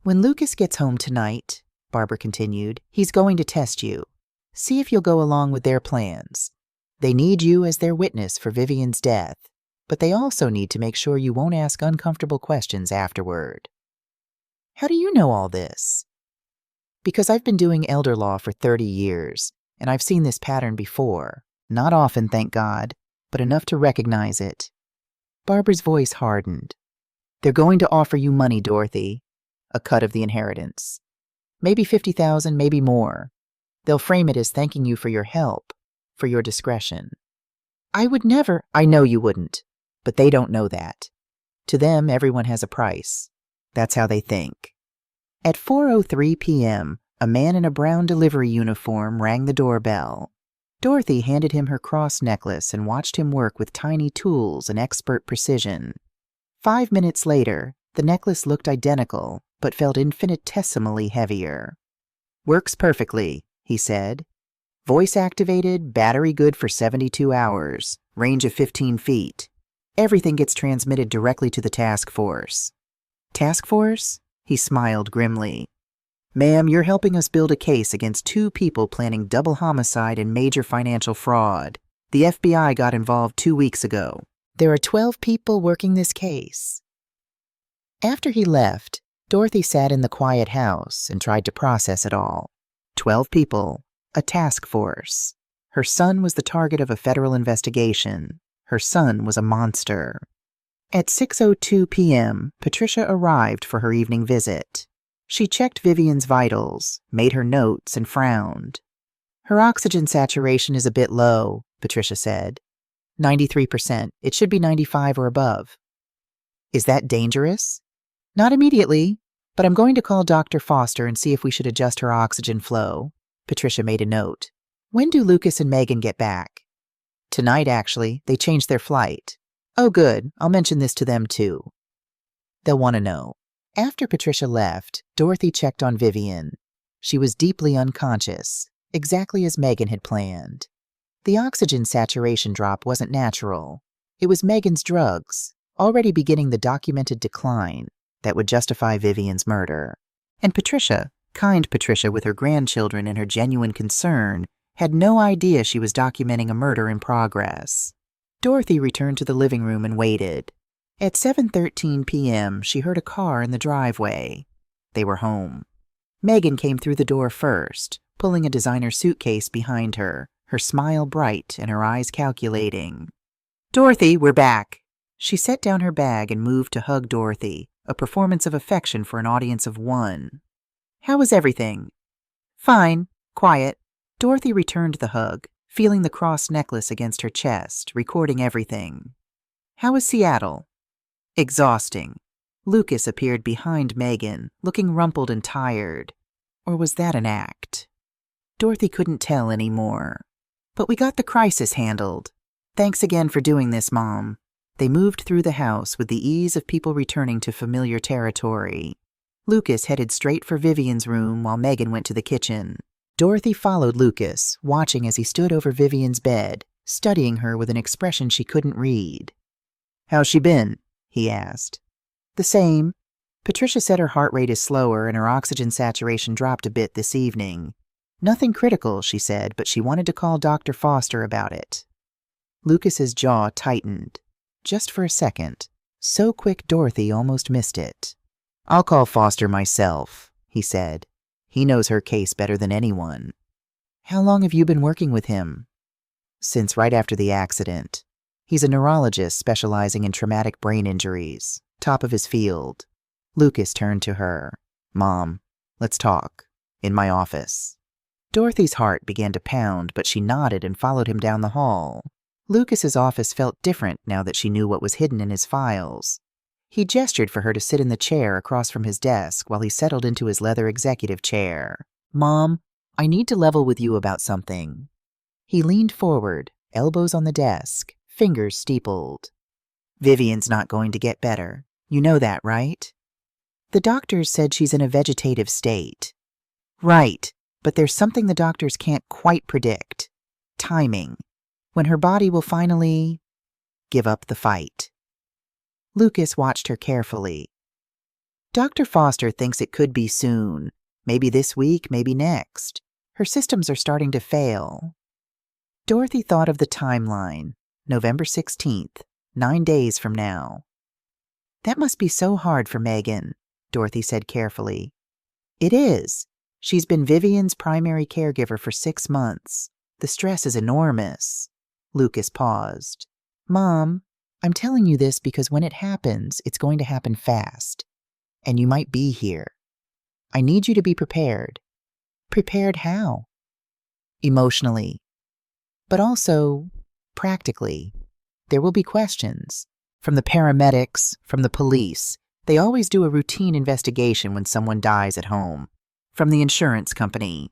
A: When Lucas gets home tonight, Barbara continued, he's going to test you. See if you'll go along with their plans. They need you as their witness for Vivian's death, but they also need to make sure you won't ask uncomfortable questions afterward. How do you know all this? Because I've been doing elder law for 30 years, and I've seen this pattern before. Not often, thank God, but enough to recognize it. Barbara's voice hardened. They're going to offer you money, Dorothy. A cut of the inheritance. Maybe $50,000, maybe more. They'll frame it as thanking you for your help, for your discretion. I would never. I know you wouldn't, but they don't know that. To them, everyone has a price. That's how they think. At 4:03 p.m., a man in a brown delivery uniform rang the doorbell. Dorothy handed him her cross necklace and watched him work with tiny tools and expert precision. 5 minutes later, the necklace looked identical, but felt infinitesimally heavier. Works perfectly, he said. Voice activated, battery good for 72 hours, range of 15 feet. Everything gets transmitted directly to the task force. Task force? He smiled grimly. Ma'am, you're helping us build a case against 2 people planning double homicide and major financial fraud. The FBI got involved 2 weeks ago. There are 12 people working this case. After he left, Dorothy sat in the quiet house and tried to process it all. 12 people, a task force. Her son was the target of a federal investigation. Her son was a monster. At 6:02 p.m., Patricia arrived for her evening visit. She checked Vivian's vitals, made her notes, and frowned. Her oxygen saturation is a bit low, Patricia said. 93%. It should be 95 or above. Is that dangerous? Not immediately, but I'm going to call Dr. Foster and see if we should adjust her oxygen flow. Patricia made a note. When do Lucas and Megan get back? Tonight, actually. They changed their flight. Oh, good. I'll mention this to them, too. They'll want to know. After Patricia left, Dorothy checked on Vivian. She was deeply unconscious, exactly as Megan had planned. The oxygen saturation drop wasn't natural. It was Megan's drugs, already beginning the documented decline that would justify Vivian's murder. And Patricia, kind Patricia with her grandchildren and her genuine concern, had no idea she was documenting a murder in progress. Dorothy returned to the living room and waited. At 7:13 p.m., she heard a car in the driveway. They were home. Megan came through the door first, pulling a designer suitcase behind her, her smile bright and her eyes calculating. Dorothy, we're back. She set down her bag and moved to hug Dorothy, a performance of affection for an audience of 1. How was everything? Fine. Quiet. Dorothy returned the hug, feeling the cross necklace against her chest, recording everything. How was Seattle? Exhausting. Lucas appeared behind Megan, looking rumpled and tired. Or was that an act? Dorothy couldn't tell anymore. But we got the crisis handled. Thanks again for doing this, Mom. They moved through the house with the ease of people returning to familiar territory. Lucas headed straight for Vivian's room while Megan went to the kitchen. Dorothy followed Lucas, watching as he stood over Vivian's bed, studying her with an expression she couldn't read. "How's she been?" he asked. "The same. Patricia said her heart rate is slower and her oxygen saturation dropped a bit this evening. Nothing critical, she said, but she wanted to call Dr. Foster about it." Lucas's jaw tightened. Just for a second. So quick Dorothy almost missed it. "I'll call Foster myself," he said. "He knows her case better than anyone." "How long have you been working with him?" "Since right after the accident. He's a neurologist specializing in traumatic brain injuries. Top of his field." Lucas turned to her. "Mom, let's talk. In my office." Dorothy's heart began to pound, but she nodded and followed him down the hall. Lucas's office felt different now that she knew what was hidden in his files. He gestured for her to sit in the chair across from his desk while he settled into his leather executive chair. "Mom, I need to level with you about something." He leaned forward, elbows on the desk, fingers steepled. "Vivian's not going to get better. You know that, right?" "The doctors said she's in a vegetative state." "Right, but there's something the doctors can't quite predict. Timing. When her body will finally give up the fight." Lucas watched her carefully. "Dr. Foster thinks it could be soon. Maybe this week, maybe next. Her systems are starting to fail." Dorothy thought of the timeline. November 16th, 9 days from now. "That must be so hard for Megan," Dorothy said carefully. "It is. She's been Vivian's primary caregiver for 6 months. The stress is enormous." Lucas paused. "Mom, I'm telling you this because when it happens, it's going to happen fast. And you might be here. I need you to be prepared." "Prepared how?" "Emotionally. But also, practically. There will be questions. From the paramedics, from the police. They always do a routine investigation when someone dies at home. From the insurance company."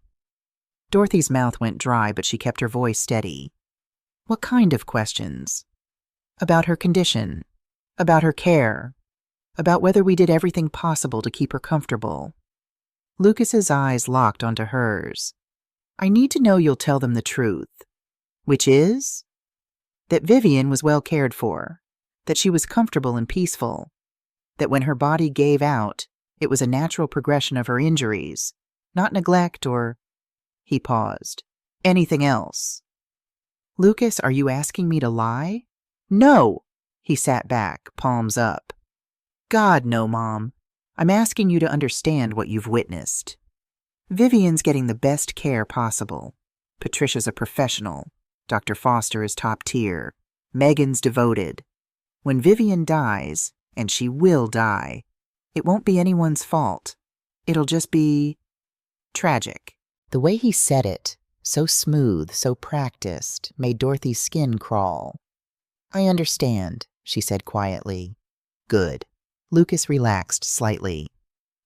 A: Dorothy's mouth went dry, but she kept her voice steady. "What kind of questions?" "About her condition. About her care. About whether we did everything possible to keep her comfortable." Lucas's eyes locked onto hers. "I need to know you'll tell them the truth." "Which is?" "That Vivian was well cared for. That she was comfortable and peaceful. That when her body gave out, it was a natural progression of her injuries. Not neglect or—" He paused. "Anything else." "Lucas, are you asking me to lie?" "No!" He sat back, palms up. "God, no, Mom. I'm asking you to understand what you've witnessed. Vivian's getting the best care possible. Patricia's a professional. Dr. Foster is top tier. Megan's devoted. When Vivian dies, and she will die, it won't be anyone's fault. It'll just be tragic." The way he said it, so smooth, so practiced, made Dorothy's skin crawl. "I understand," she said quietly. "Good." Lucas relaxed slightly.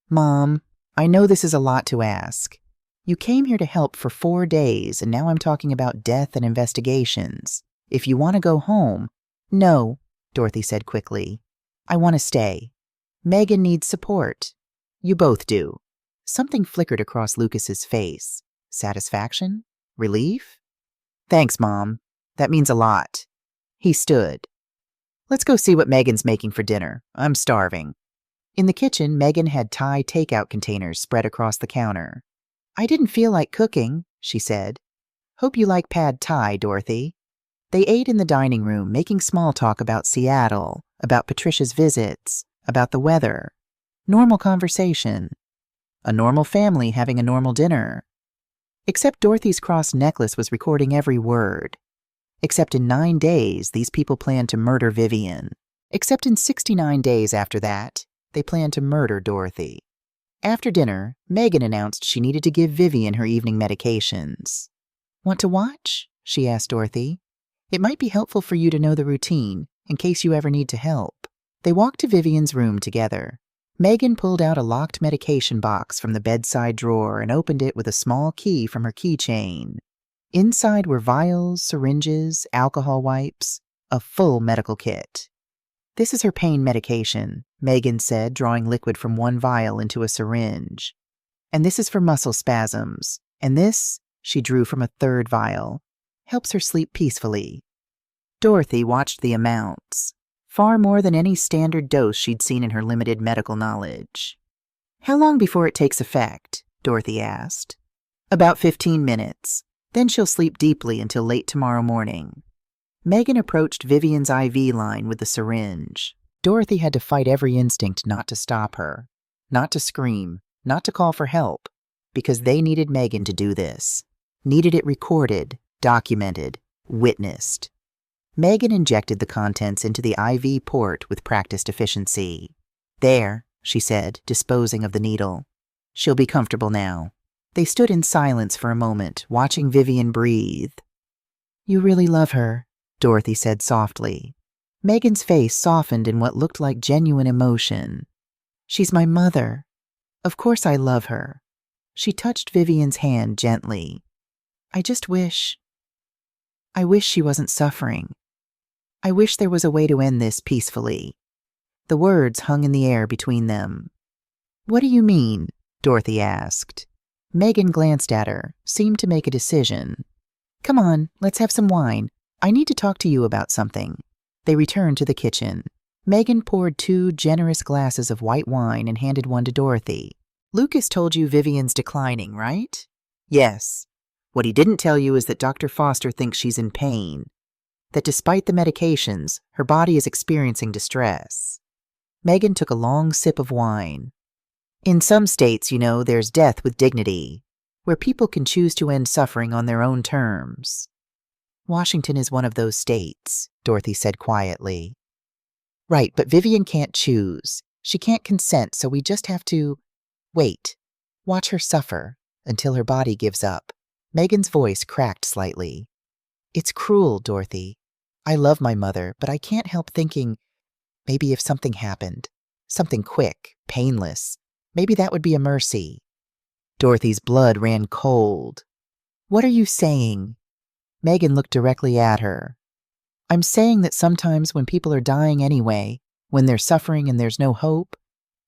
A: "Mom, I know this is a lot to ask. You came here to help for 4 days, and now I'm talking about death and investigations. If you want to go home—" "No," Dorothy said quickly. "I want to stay. Megan needs support. You both do." Something flickered across Lucas's face. Satisfaction? Relief? "Thanks, Mom. That means a lot." He stood. "Let's go see what Megan's making for dinner. I'm starving." In the kitchen, Megan had Thai takeout containers spread across the counter. "I didn't feel like cooking," she said. "Hope you like pad Thai, Dorothy." They ate in the dining room, making small talk about Seattle, about Patricia's visits, about the weather. Normal conversation. A normal family having a normal dinner. Except Dorothy's cross necklace was recording every word. Except in 9 days, these people planned to murder Vivian. Except in 69 days after that, they planned to murder Dorothy. After dinner, Megan announced she needed to give Vivian her evening medications. "Want to watch?" she asked Dorothy. "It might be helpful for you to know the routine, in case you ever need to help." They walked to Vivian's room together. Megan pulled out a locked medication box from the bedside drawer and opened it with a small key from her keychain. Inside were vials, syringes, alcohol wipes, a full medical kit. "This is her pain medication," Megan said, drawing liquid from one vial into a syringe. "And this is for muscle spasms. And this," she drew from a third vial, "helps her sleep peacefully." Dorothy watched the amounts, far more than any standard dose she'd seen in her limited medical knowledge. "How long before it takes effect?" Dorothy asked. "About 15 minutes. Then she'll sleep deeply until late tomorrow morning." Megan approached Vivian's IV line with the syringe. Dorothy had to fight every instinct not to stop her, not to scream, not to call for help, because they needed Megan to do this. Needed it recorded, documented, witnessed. Megan injected the contents into the IV port with practiced efficiency. "There," she said, disposing of the needle. "She'll be comfortable now." They stood in silence for a moment, watching Vivian breathe. "You really love her," Dorothy said softly. Megan's face softened in what looked like genuine emotion. "She's my mother. Of course I love her." She touched Vivian's hand gently. I wish she wasn't suffering. I wish there was a way to end this peacefully." The words hung in the air between them. "What do you mean?" Dorothy asked. Megan glanced at her, seemed to make a decision. "Come on, let's have some wine. I need to talk to you about something." They returned to the kitchen. Megan poured 2 generous glasses of white wine and handed one to Dorothy. "Lucas told you Vivian's declining, right?" "Yes. What he didn't tell you is that Dr. Foster thinks she's in pain, that despite the medications, her body is experiencing distress." Megan took a long sip of wine. "In some states, there's death with dignity, where people can choose to end suffering on their own terms." "Washington is one of those states," Dorothy said quietly. "Right, but Vivian can't choose. She can't consent, so we just have to wait. Watch her suffer until her body gives up." Megan's voice cracked slightly. "It's cruel, Dorothy. I love my mother, but I can't help thinking maybe if something happened, something quick, painless, maybe that would be a mercy." Dorothy's blood ran cold. "What are you saying?" Megan looked directly at her. "I'm saying that sometimes when people are dying anyway, when they're suffering and there's no hope,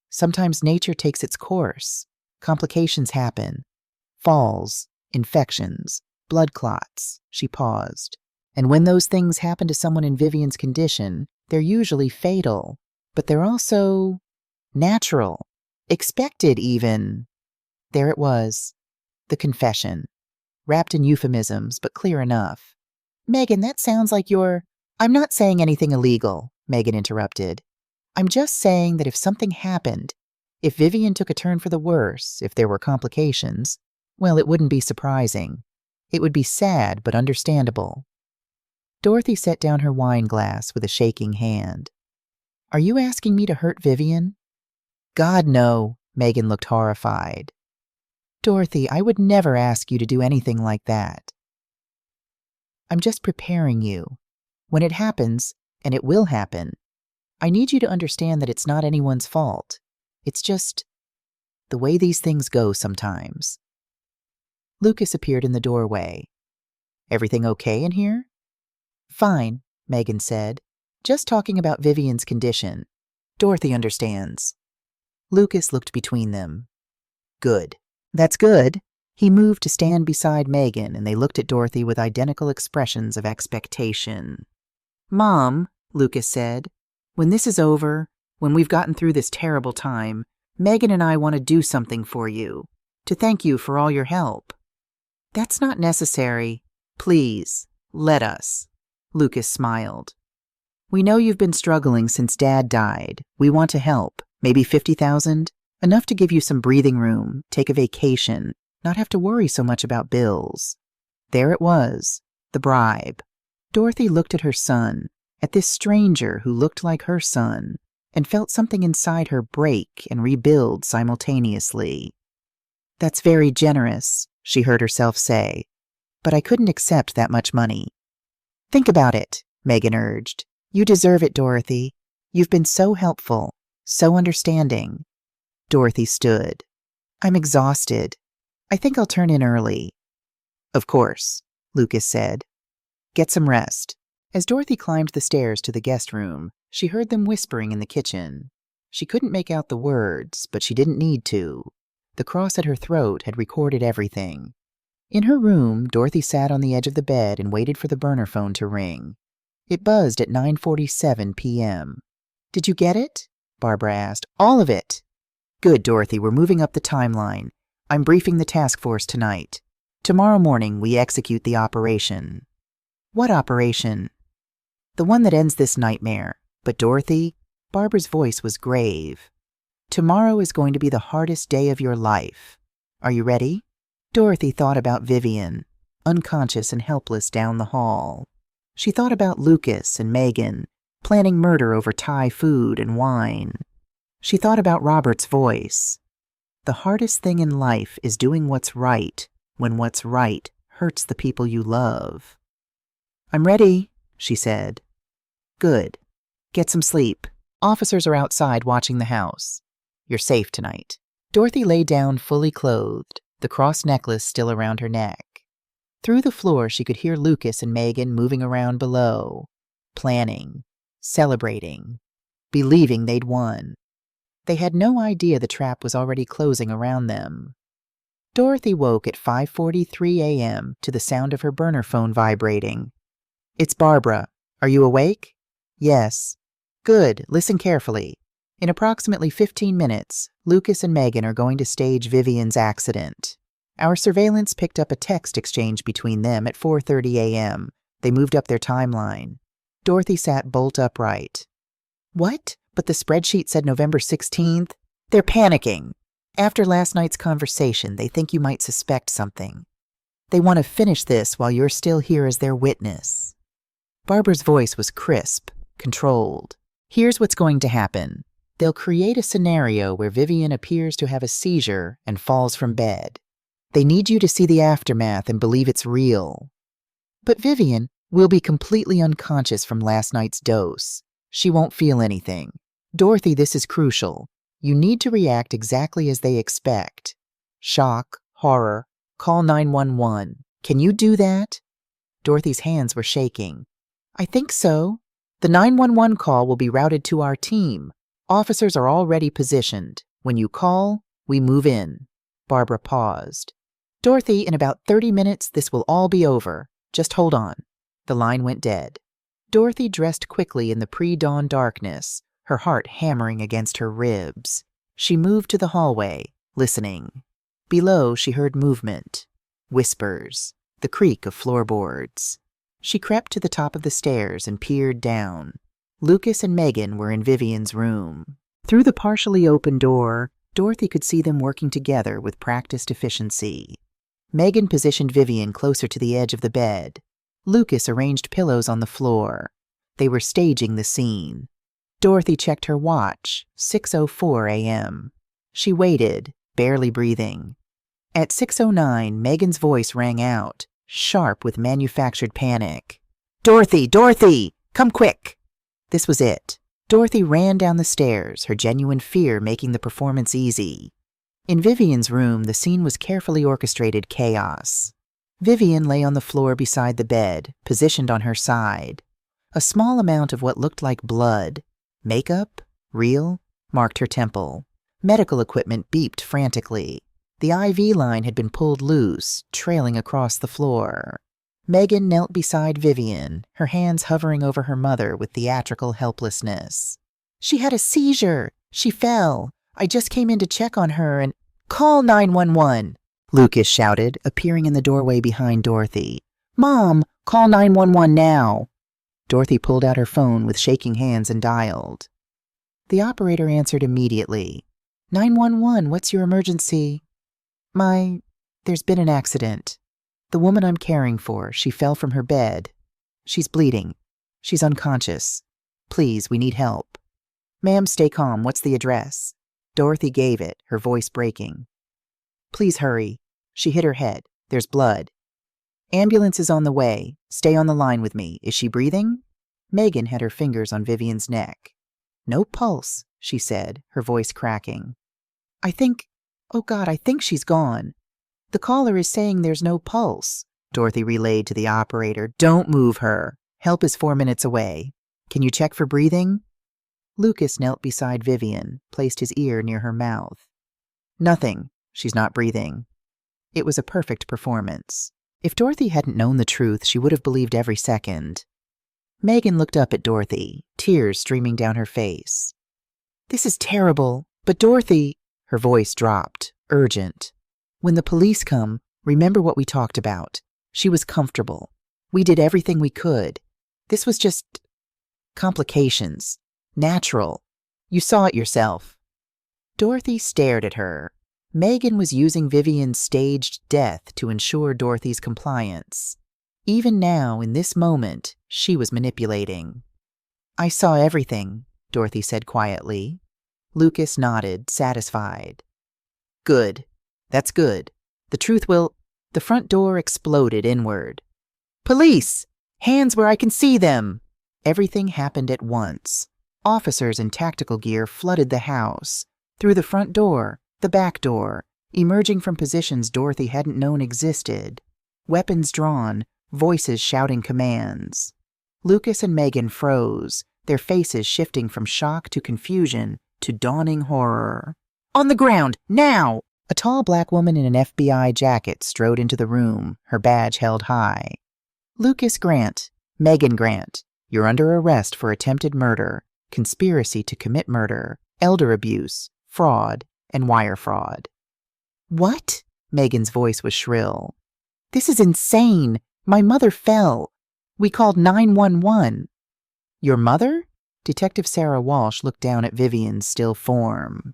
A: sometimes nature takes its course. Complications happen. Falls, infections, blood clots." She paused. "And when those things happen to someone in Vivian's condition, they're usually fatal, but they're also natural, expected even." There it was, the confession, wrapped in euphemisms, but clear enough. "Megan, that sounds like you're—" "I'm not saying anything illegal," Megan interrupted. "I'm just saying that if something happened, if Vivian took a turn for the worse, if there were complications, well, it wouldn't be surprising. It would be sad, but understandable." Dorothy set down her wine glass with a shaking hand. "Are you asking me to hurt Vivian?" "God, no." Megan looked horrified. "Dorothy, I would never ask you to do anything like that. I'm just preparing you. When it happens, and it will happen, I need you to understand that it's not anyone's fault. It's just the way these things go sometimes." Lucas appeared in the doorway. "Everything okay in here?" "Fine," Megan said. "Just talking about Vivian's condition. Dorothy understands." Lucas looked between them. "Good. That's good." He moved to stand beside Megan, and they looked at Dorothy with identical expressions of expectation. "Mom," Lucas said, "when this is over, when we've gotten through this terrible time, Megan and I want to do something for you, to thank you for all your help." "That's not necessary. Please, let us." Lucas smiled. "We know you've been struggling since Dad died. We want to help. Maybe 50,000? Enough to give you some breathing room, take a vacation, not have to worry so much about bills." There it was, the bribe. Dorothy looked at her son, at this stranger who looked like her son, and felt something inside her break and rebuild simultaneously. "That's very generous," she heard herself say, "but I couldn't accept that much money." "Think about it," Megan urged. "You deserve it, Dorothy. You've been so helpful, so understanding." Dorothy stood. "I'm exhausted. I think I'll turn in early." "Of course." Lucas said. Get some rest. As Dorothy climbed the stairs to the guest room, she heard them whispering in the kitchen. She couldn't make out the words, but she didn't need to. The cross at her throat had recorded everything. In her room, Dorothy sat on the edge of the bed and waited for the burner phone to ring. It buzzed at 9:47 p.m. Did you get it? Barbara asked. All of it. Good, Dorothy, we're moving up the timeline. I'm briefing the task force tonight. Tomorrow morning, we execute the operation. What operation? The one that ends this nightmare. But Dorothy, Barbara's voice was grave. Tomorrow is going to be the hardest day of your life. Are you ready? Dorothy thought about Vivian, unconscious and helpless down the hall. She thought about Lucas and Megan, planning murder over Thai food and wine. She thought about Robert's voice. The hardest thing in life is doing what's right when what's right hurts the people you love. I'm ready, she said. Good. Get some sleep. Officers are outside watching the house. You're safe tonight. Dorothy lay down fully clothed, the cross necklace still around her neck. Through the floor, she could hear Lucas and Megan moving around below, planning, celebrating, believing they'd won. They had no idea the trap was already closing around them. Dorothy woke at 5:43 a.m. to the sound of her burner phone vibrating. It's Barbara. Are you awake? Yes. Good. Listen carefully. In approximately 15 minutes, Lucas and Megan are going to stage Vivian's accident. Our surveillance picked up a text exchange between them at 4:30 a.m. They moved up their timeline. Dorothy sat bolt upright. What? But the spreadsheet said November 16th? They're panicking. After last night's conversation, they think you might suspect something. They want to finish this while you're still here as their witness. Barbara's voice was crisp, controlled. Here's what's going to happen. They'll create a scenario where Vivian appears to have a seizure and falls from bed. They need you to see the aftermath and believe it's real. But Vivian will be completely unconscious from last night's dose. She won't feel anything. Dorothy, this is crucial. You need to react exactly as they expect. Shock, horror, call 911. Can you do that? Dorothy's hands were shaking. I think so. The 911 call will be routed to our team. Officers are already positioned. When you call, we move in. Barbara paused. Dorothy, in about 30 minutes, this will all be over. Just hold on. The line went dead. Dorothy dressed quickly in the pre-dawn darkness, her heart hammering against her ribs. She moved to the hallway, listening. Below, she heard movement, whispers, the creak of floorboards. She crept to the top of the stairs and peered down. Lucas and Megan were in Vivian's room. Through the partially open door, Dorothy could see them working together with practiced efficiency. Megan positioned Vivian closer to the edge of the bed. Lucas arranged pillows on the floor. They were staging the scene. Dorothy checked her watch, 6:04 a.m. She waited, barely breathing. At 6:09, Megan's voice rang out, sharp with manufactured panic. Dorothy! Dorothy! Come quick! This was it. Dorothy ran down the stairs, her genuine fear making the performance easy. In Vivian's room, the scene was carefully orchestrated chaos. Vivian lay on the floor beside the bed, positioned on her side. A small amount of what looked like blood, makeup, real, marked her temple. Medical equipment beeped frantically. The IV line had been pulled loose, trailing across the floor. Megan knelt beside Vivian, her hands hovering over her mother with theatrical helplessness. She had a seizure. She fell. I just came in to check on her and— Call 911, Lucas shouted, appearing in the doorway behind Dorothy. Mom, call 911 now. Dorothy pulled out her phone with shaking hands and dialed. The operator answered immediately. 911, what's your emergency? There's been an accident. The woman I'm caring for, she fell from her bed. She's bleeding. She's unconscious. Please, we need help. Ma'am, stay calm. What's the address? Dorothy gave it, her voice breaking. Please hurry. She hit her head. There's blood. Ambulance is on the way. Stay on the line with me. Is she breathing? Megan had her fingers on Vivian's neck. No pulse, she said, her voice cracking. I think she's gone. The caller is saying there's no pulse. Dorothy relayed to the operator. Don't move her. Help is 4 minutes away. Can you check for breathing? Lucas knelt beside Vivian, placed his ear near her mouth. Nothing. She's not breathing. It was a perfect performance. If Dorothy hadn't known the truth, she would have believed every second. Megan looked up at Dorothy, tears streaming down her face. This is terrible, but Dorothy, her voice dropped, urgent. When the police come, remember what we talked about. She was comfortable. We did everything we could. This was just complications. Natural. You saw it yourself. Dorothy stared at her. Megan was using Vivian's staged death to ensure Dorothy's compliance. Even now, in this moment, she was manipulating. I saw everything, Dorothy said quietly. Lucas nodded, satisfied. Good. That's good. The truth will... The front door exploded inward. Police! Hands where I can see them! Everything happened at once. Officers in tactical gear flooded the house. Through the front door, the back door, emerging from positions Dorothy hadn't known existed. Weapons drawn, voices shouting commands. Lucas and Megan froze, their faces shifting from shock to confusion to dawning horror. On the ground, now! A tall black woman in an FBI jacket strode into the room, her badge held high. Lucas Grant, Megan Grant, you're under arrest for attempted murder, conspiracy to commit murder, elder abuse, fraud, and wire fraud. What? Megan's voice was shrill. This is insane. My mother fell. We called 911. Your mother? Detective Sarah Walsh looked down at Vivian's still form.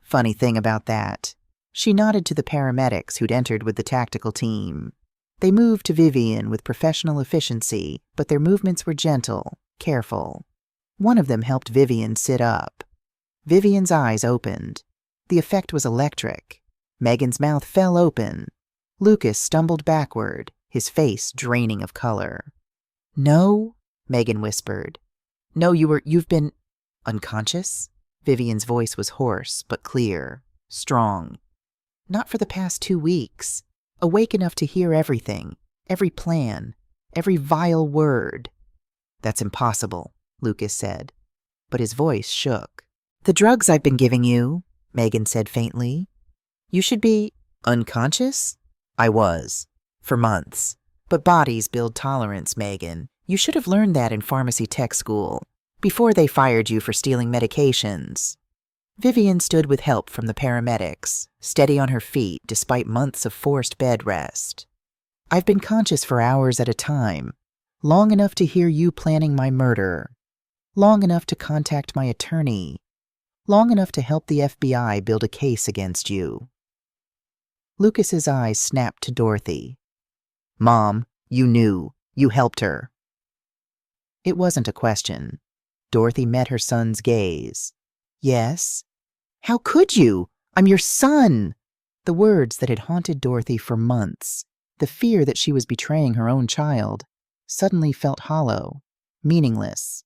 A: Funny thing about that. She nodded to the paramedics who'd entered with the tactical team. They moved to Vivian with professional efficiency, but their movements were gentle, careful. One of them helped Vivian sit up. Vivian's eyes opened. The effect was electric. Megan's mouth fell open. Lucas stumbled backward, his face draining of color. No, Megan whispered. No, you've been unconscious? Vivian's voice was hoarse, but clear, strong. Not for the past 2 weeks. Awake enough to hear everything, every plan, every vile word. That's impossible, Lucas said, but his voice shook. The drugs I've been giving you, Megan said faintly. You should be unconscious? I was, for months. But bodies build tolerance, Megan. You should have learned that in pharmacy tech school, before they fired you for stealing medications. Vivian stood with help from the paramedics, steady on her feet despite months of forced bed rest. I've been conscious for hours at a time, long enough to hear you planning my murder, long enough to contact my attorney, long enough to help the FBI build a case against you. Lucas's eyes snapped to Dorothy. Mom, you knew. You helped her. It wasn't a question. Dorothy met her son's gaze. Yes? How could you? I'm your son! The words that had haunted Dorothy for months, the fear that she was betraying her own child, suddenly felt hollow, meaningless.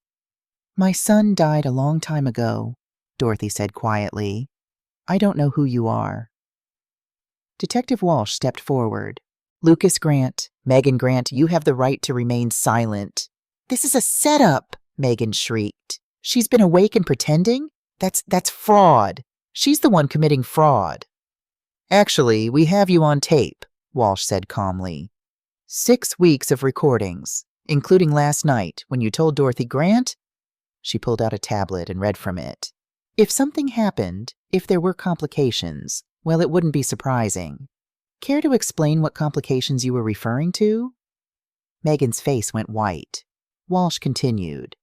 A: My son died a long time ago, Dorothy said quietly. I don't know who you are. Detective Walsh stepped forward. Lucas Grant, Megan Grant, you have the right to remain silent. This is a setup, Megan shrieked. She's been awake and pretending? That's fraud. She's the one committing fraud. Actually, we have you on tape, Walsh said calmly. 6 weeks of recordings, including last night when you told Dorothy Grant. She pulled out a tablet and read from it. If something happened, if there were complications, well, it wouldn't be surprising. Care to explain what complications you were referring to? Megan's face went white. Walsh continued.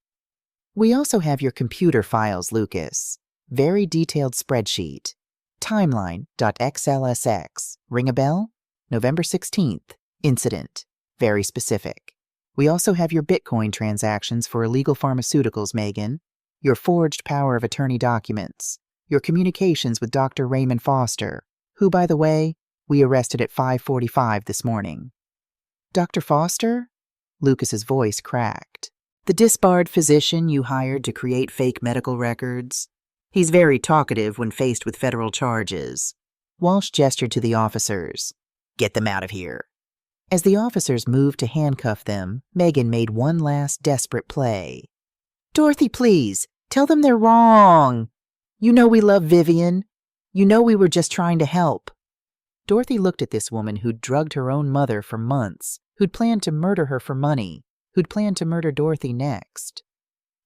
A: We also have your computer files, Lucas. Very detailed spreadsheet. Timeline.xlsx. Ring a bell? November 16th. Incident. Very specific. We also have your Bitcoin transactions for illegal pharmaceuticals, Megan. Your forged power of attorney documents. Your communications with Dr. Raymond Foster, who, by the way, we arrested at 5:45 this morning. Dr. Foster? Lucas's voice cracked. The disbarred physician you hired to create fake medical records. He's very talkative when faced with federal charges. Walsh gestured to the officers. Get them out of here. As the officers moved to handcuff them, Megan made one last desperate play. "Dorothy, please, tell them they're wrong. You know we love Vivian. You know we were just trying to help." Dorothy looked at this woman who'd drugged her own mother for months, who'd planned to murder her for money, who'd planned to murder Dorothy next.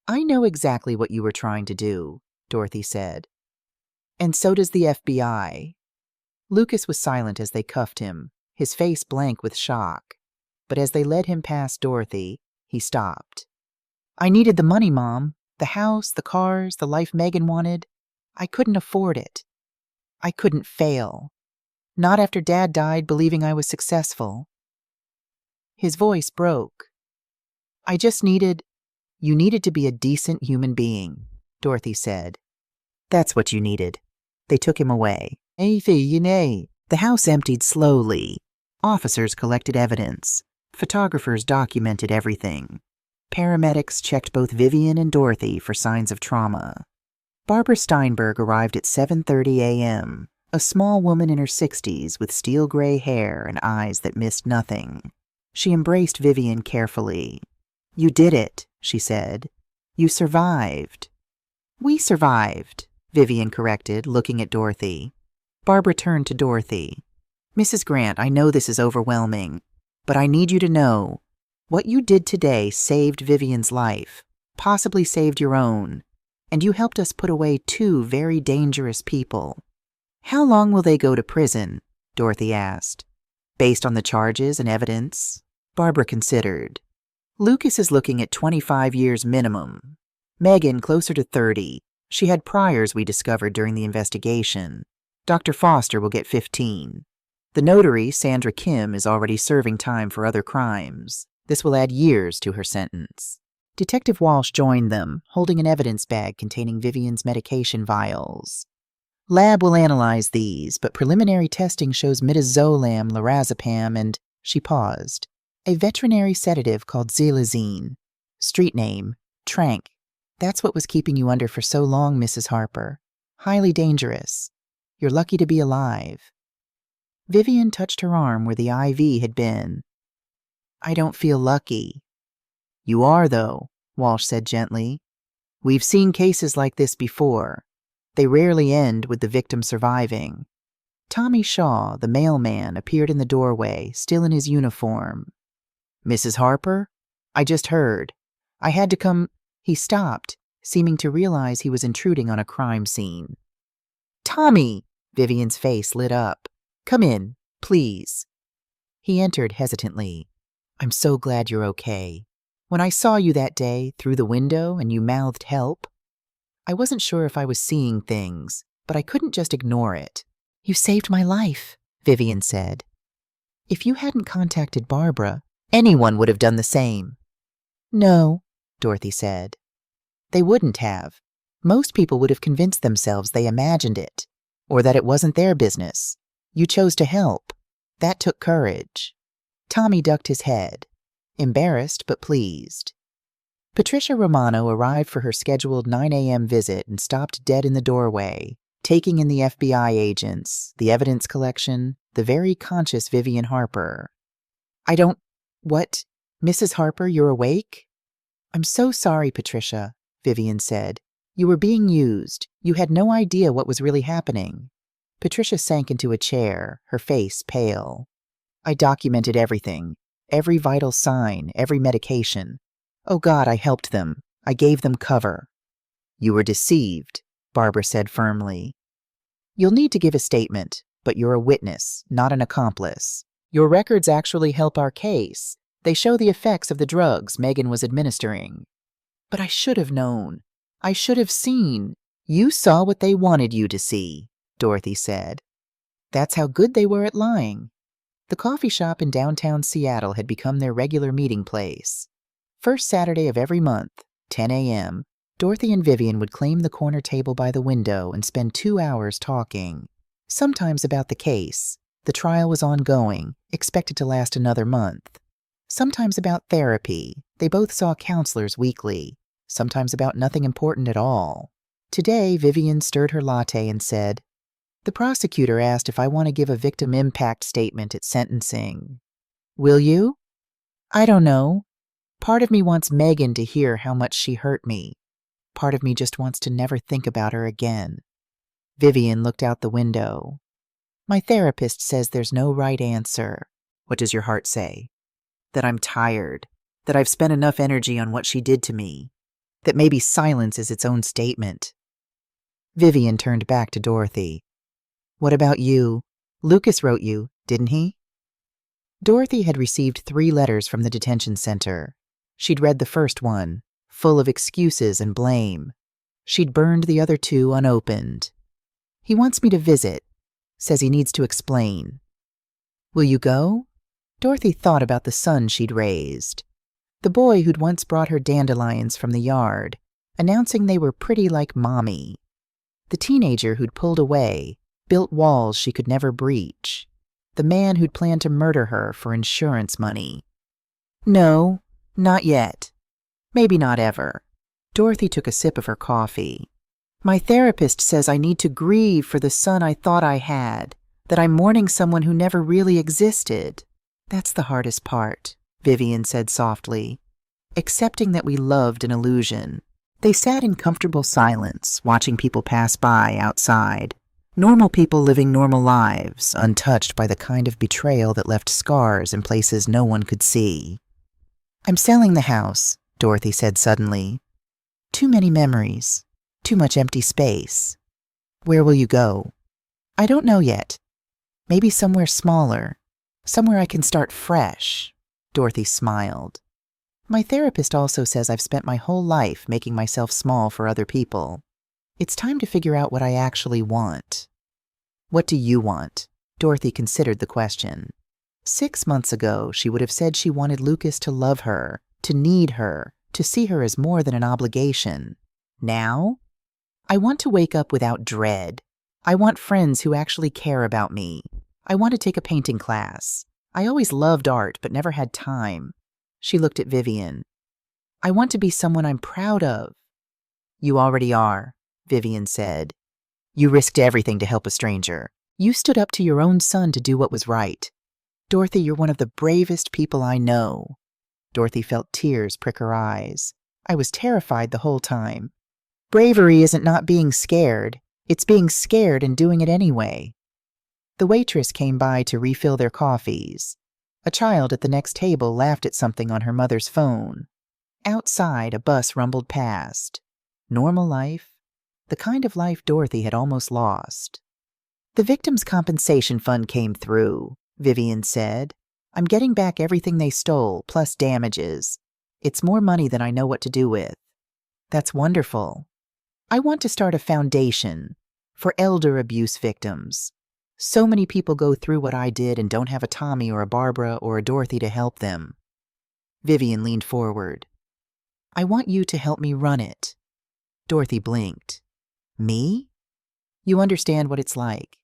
A: "I know exactly what you were trying to do," Dorothy said. "And so does the FBI." Lucas was silent as they cuffed him, his face blank with shock. But as they led him past Dorothy, he stopped. "I needed the money, Mom. The house, the cars, the life Megan wanted. I couldn't afford it. I couldn't fail. Not after Dad died believing I was successful." His voice broke. "I just needed—" "You needed to be a decent human being," Dorothy said. "That's what you needed." They took him away. The house emptied slowly. Officers collected evidence. Photographers documented everything. Paramedics checked both Vivian and Dorothy for signs of trauma. Barbara Steinberg arrived at 7:30 a.m., a small woman in her 60s with steel gray hair and eyes that missed nothing. She embraced Vivian carefully. "You did it," she said. "You survived." "We survived," Vivian corrected, looking at Dorothy. Barbara turned to Dorothy. "Mrs. Grant, I know this is overwhelming, but I need you to know what you did today saved Vivian's life, possibly saved your own, and you helped us put away 2 very dangerous people." "How long will they go to prison?" Dorothy asked. "Based on the charges and evidence?" Barbara considered. "Lucas is looking at 25 years minimum. Megan closer to 30. She had priors we discovered during the investigation. Dr. Foster will get 15. The notary, Sandra Kim, is already serving time for other crimes. This will add years to her sentence." Detective Walsh joined them, holding an evidence bag containing Vivian's medication vials. "Lab will analyze these, but preliminary testing shows midazolam, lorazepam, and—" She paused. "A veterinary sedative called xylazine. Street name, Trank. That's what was keeping you under for so long, Mrs. Harper. Highly dangerous. You're lucky to be alive." Vivian touched her arm where the IV had been. "I don't feel lucky." "You are, though," Walsh said gently. "We've seen cases like this before. They rarely end with the victim surviving." Tommy Shaw, the mailman, appeared in the doorway, still in his uniform. "Mrs. Harper? I just heard. I had to come—" He stopped, seeming to realize he was intruding on a crime scene. "Tommy!" Vivian's face lit up. "Come in, please." He entered hesitantly. "I'm so glad you're okay. When I saw you that day through the window and you mouthed help, I wasn't sure if I was seeing things, but I couldn't just ignore it." "You saved my life," Vivian said. "If you hadn't contacted Barbara, anyone would have done the same." "No," Dorothy said. "They wouldn't have. Most people would have convinced themselves they imagined it, or that it wasn't their business. You chose to help. That took courage." Tommy ducked his head, embarrassed but pleased. Patricia Romano arrived for her scheduled 9 a.m. visit and stopped dead in the doorway, taking in the FBI agents, the evidence collection, the very conscious Vivian Harper. "What? Mrs. Harper, you're awake?" "I'm so sorry, Patricia," Vivian said. "You were being used. You had no idea what was really happening." Patricia sank into a chair, her face pale. "I documented everything. Every vital sign, every medication. Oh God, I helped them. I gave them cover." "You were deceived," Barbara said firmly. "You'll need to give a statement, but you're a witness, not an accomplice. Your records actually help our case. They show the effects of the drugs Megan was administering." "But I should have known. I should have seen." "You saw what they wanted you to see," Dorothy said. "That's how good they were at lying." The coffee shop in downtown Seattle had become their regular meeting place. First Saturday of every month, 10 a.m., Dorothy and Vivian would claim the corner table by the window and spend 2 hours talking. Sometimes about the case. The trial was ongoing, expected to last another month. Sometimes about therapy. They both saw counselors weekly. Sometimes about nothing important at all. Today, Vivian stirred her latte and said, "The prosecutor asked if I want to give a victim impact statement at sentencing." Will you? I don't know. Part of me wants Megan to hear how much she hurt me. Part of me just wants to never think about her again. Vivian looked out the window. My therapist says there's no right answer. What does your heart say? That I'm tired. That I've spent enough energy on what she did to me. That maybe silence is its own statement. Vivian turned back to Dorothy. What about you? Lucas wrote you, didn't he? Dorothy had received 3 letters from the detention center. She'd read the first one, full of excuses and blame. She'd burned the other 2 unopened. He wants me to visit. Says he needs to explain. Will you go? Dorothy thought about the son she'd raised. The boy who'd once brought her dandelions from the yard, announcing they were pretty like Mommy. The teenager who'd pulled away, built walls she could never breach. The man who'd planned to murder her for insurance money. No, not yet. Maybe not ever. Dorothy took a sip of her coffee. My therapist says I need to grieve for the son I thought I had, that I'm mourning someone who never really existed. That's the hardest part, Vivian said softly. Accepting that we loved an illusion. They sat in comfortable silence, watching people pass by outside. Normal people living normal lives, untouched by the kind of betrayal that left scars in places no one could see. I'm selling the house, Dorothy said suddenly. Too many memories. Too much empty space. Where will you go? I don't know yet. Maybe somewhere smaller. Somewhere I can start fresh. Dorothy smiled. My therapist also says I've spent my whole life making myself small for other people. It's time to figure out what I actually want. What do you want? Dorothy considered the question. 6 months ago, she would have said she wanted Lucas to love her, to need her, to see her as more than an obligation. Now? I want to wake up without dread. I want friends who actually care about me. I want to take a painting class. I always loved art, but never had time. She looked at Vivian. I want to be someone I'm proud of. You already are, Vivian said. You risked everything to help a stranger. You stood up to your own son to do what was right. Dorothy, you're one of the bravest people I know. Dorothy felt tears prick her eyes. I was terrified the whole time. Bravery isn't not being scared. It's being scared and doing it anyway. The waitress came by to refill their coffees. A child at the next table laughed at something on her mother's phone. Outside, a bus rumbled past. Normal life. The kind of life Dorothy had almost lost. The Victims' Compensation Fund came through, Vivian said. I'm getting back everything they stole, plus damages. It's more money than I know what to do with. That's wonderful. I want to start a foundation for elder abuse victims. So many people go through what I did and don't have a Tommy or a Barbara or a Dorothy to help them. Vivian leaned forward. I want you to help me run it. Dorothy blinked. Me? You understand what it's like.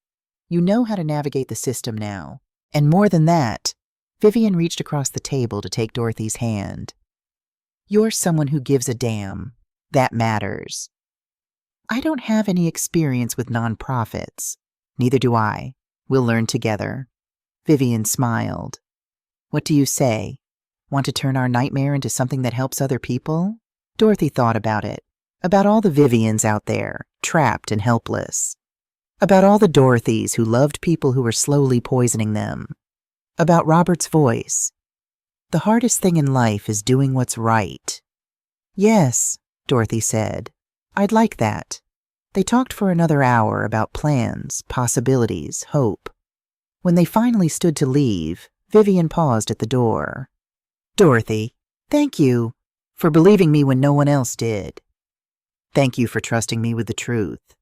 A: You know how to navigate the system now. And more than that, Vivian reached across the table to take Dorothy's hand. You're someone who gives a damn. That matters. I don't have any experience with nonprofits. Neither do I. We'll learn together. Vivian smiled. What do you say? Want to turn our nightmare into something that helps other people? Dorothy thought about it. About all the Vivians out there, trapped and helpless. About all the Dorothys who loved people who were slowly poisoning them. About Robert's voice. The hardest thing in life is doing what's right. Yes, Dorothy said. I'd like that. They talked for another hour about plans, possibilities, hope. When they finally stood to leave, Vivian paused at the door. Dorothy, thank you for believing me when no one else did. Thank you for trusting me with the truth.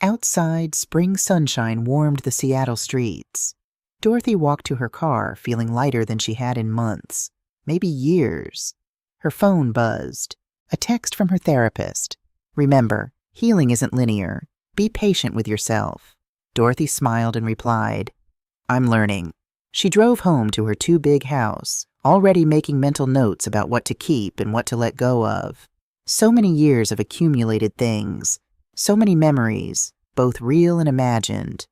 A: Outside, spring sunshine warmed the Seattle streets. Dorothy walked to her car feeling lighter than she had in months, maybe years. Her phone buzzed. A text from her therapist. Remember, healing isn't linear. Be patient with yourself. Dorothy smiled and replied, I'm learning. She drove home to her too big house, already making mental notes about what to keep and what to let go of. So many years of accumulated things. So many memories, both real and imagined.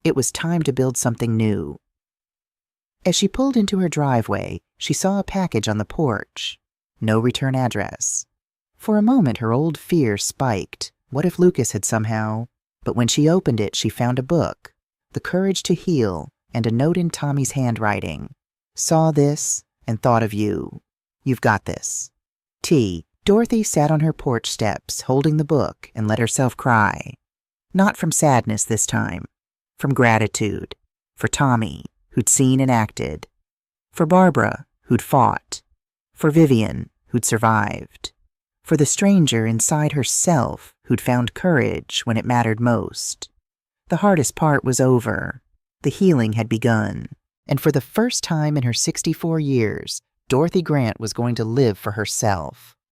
A: It was time to build something new. As she pulled into her driveway, she saw a package on the porch. No return address. For a moment, her old fear spiked. What if Lucas had somehow... But when she opened it, she found a book, The Courage to Heal, and a note in Tommy's handwriting. Saw this and thought of you. You've got this. T. Dorothy sat on her porch steps, holding the book, and let herself cry. Not from sadness this time. From gratitude. For Tommy, who'd seen and acted. For Barbara, who'd fought. For Vivian, who'd survived. For the stranger inside herself who'd found courage when it mattered most. The hardest part was over. The healing had begun. And for the first time in her 64 years, Dorothy Grant was going to live for herself.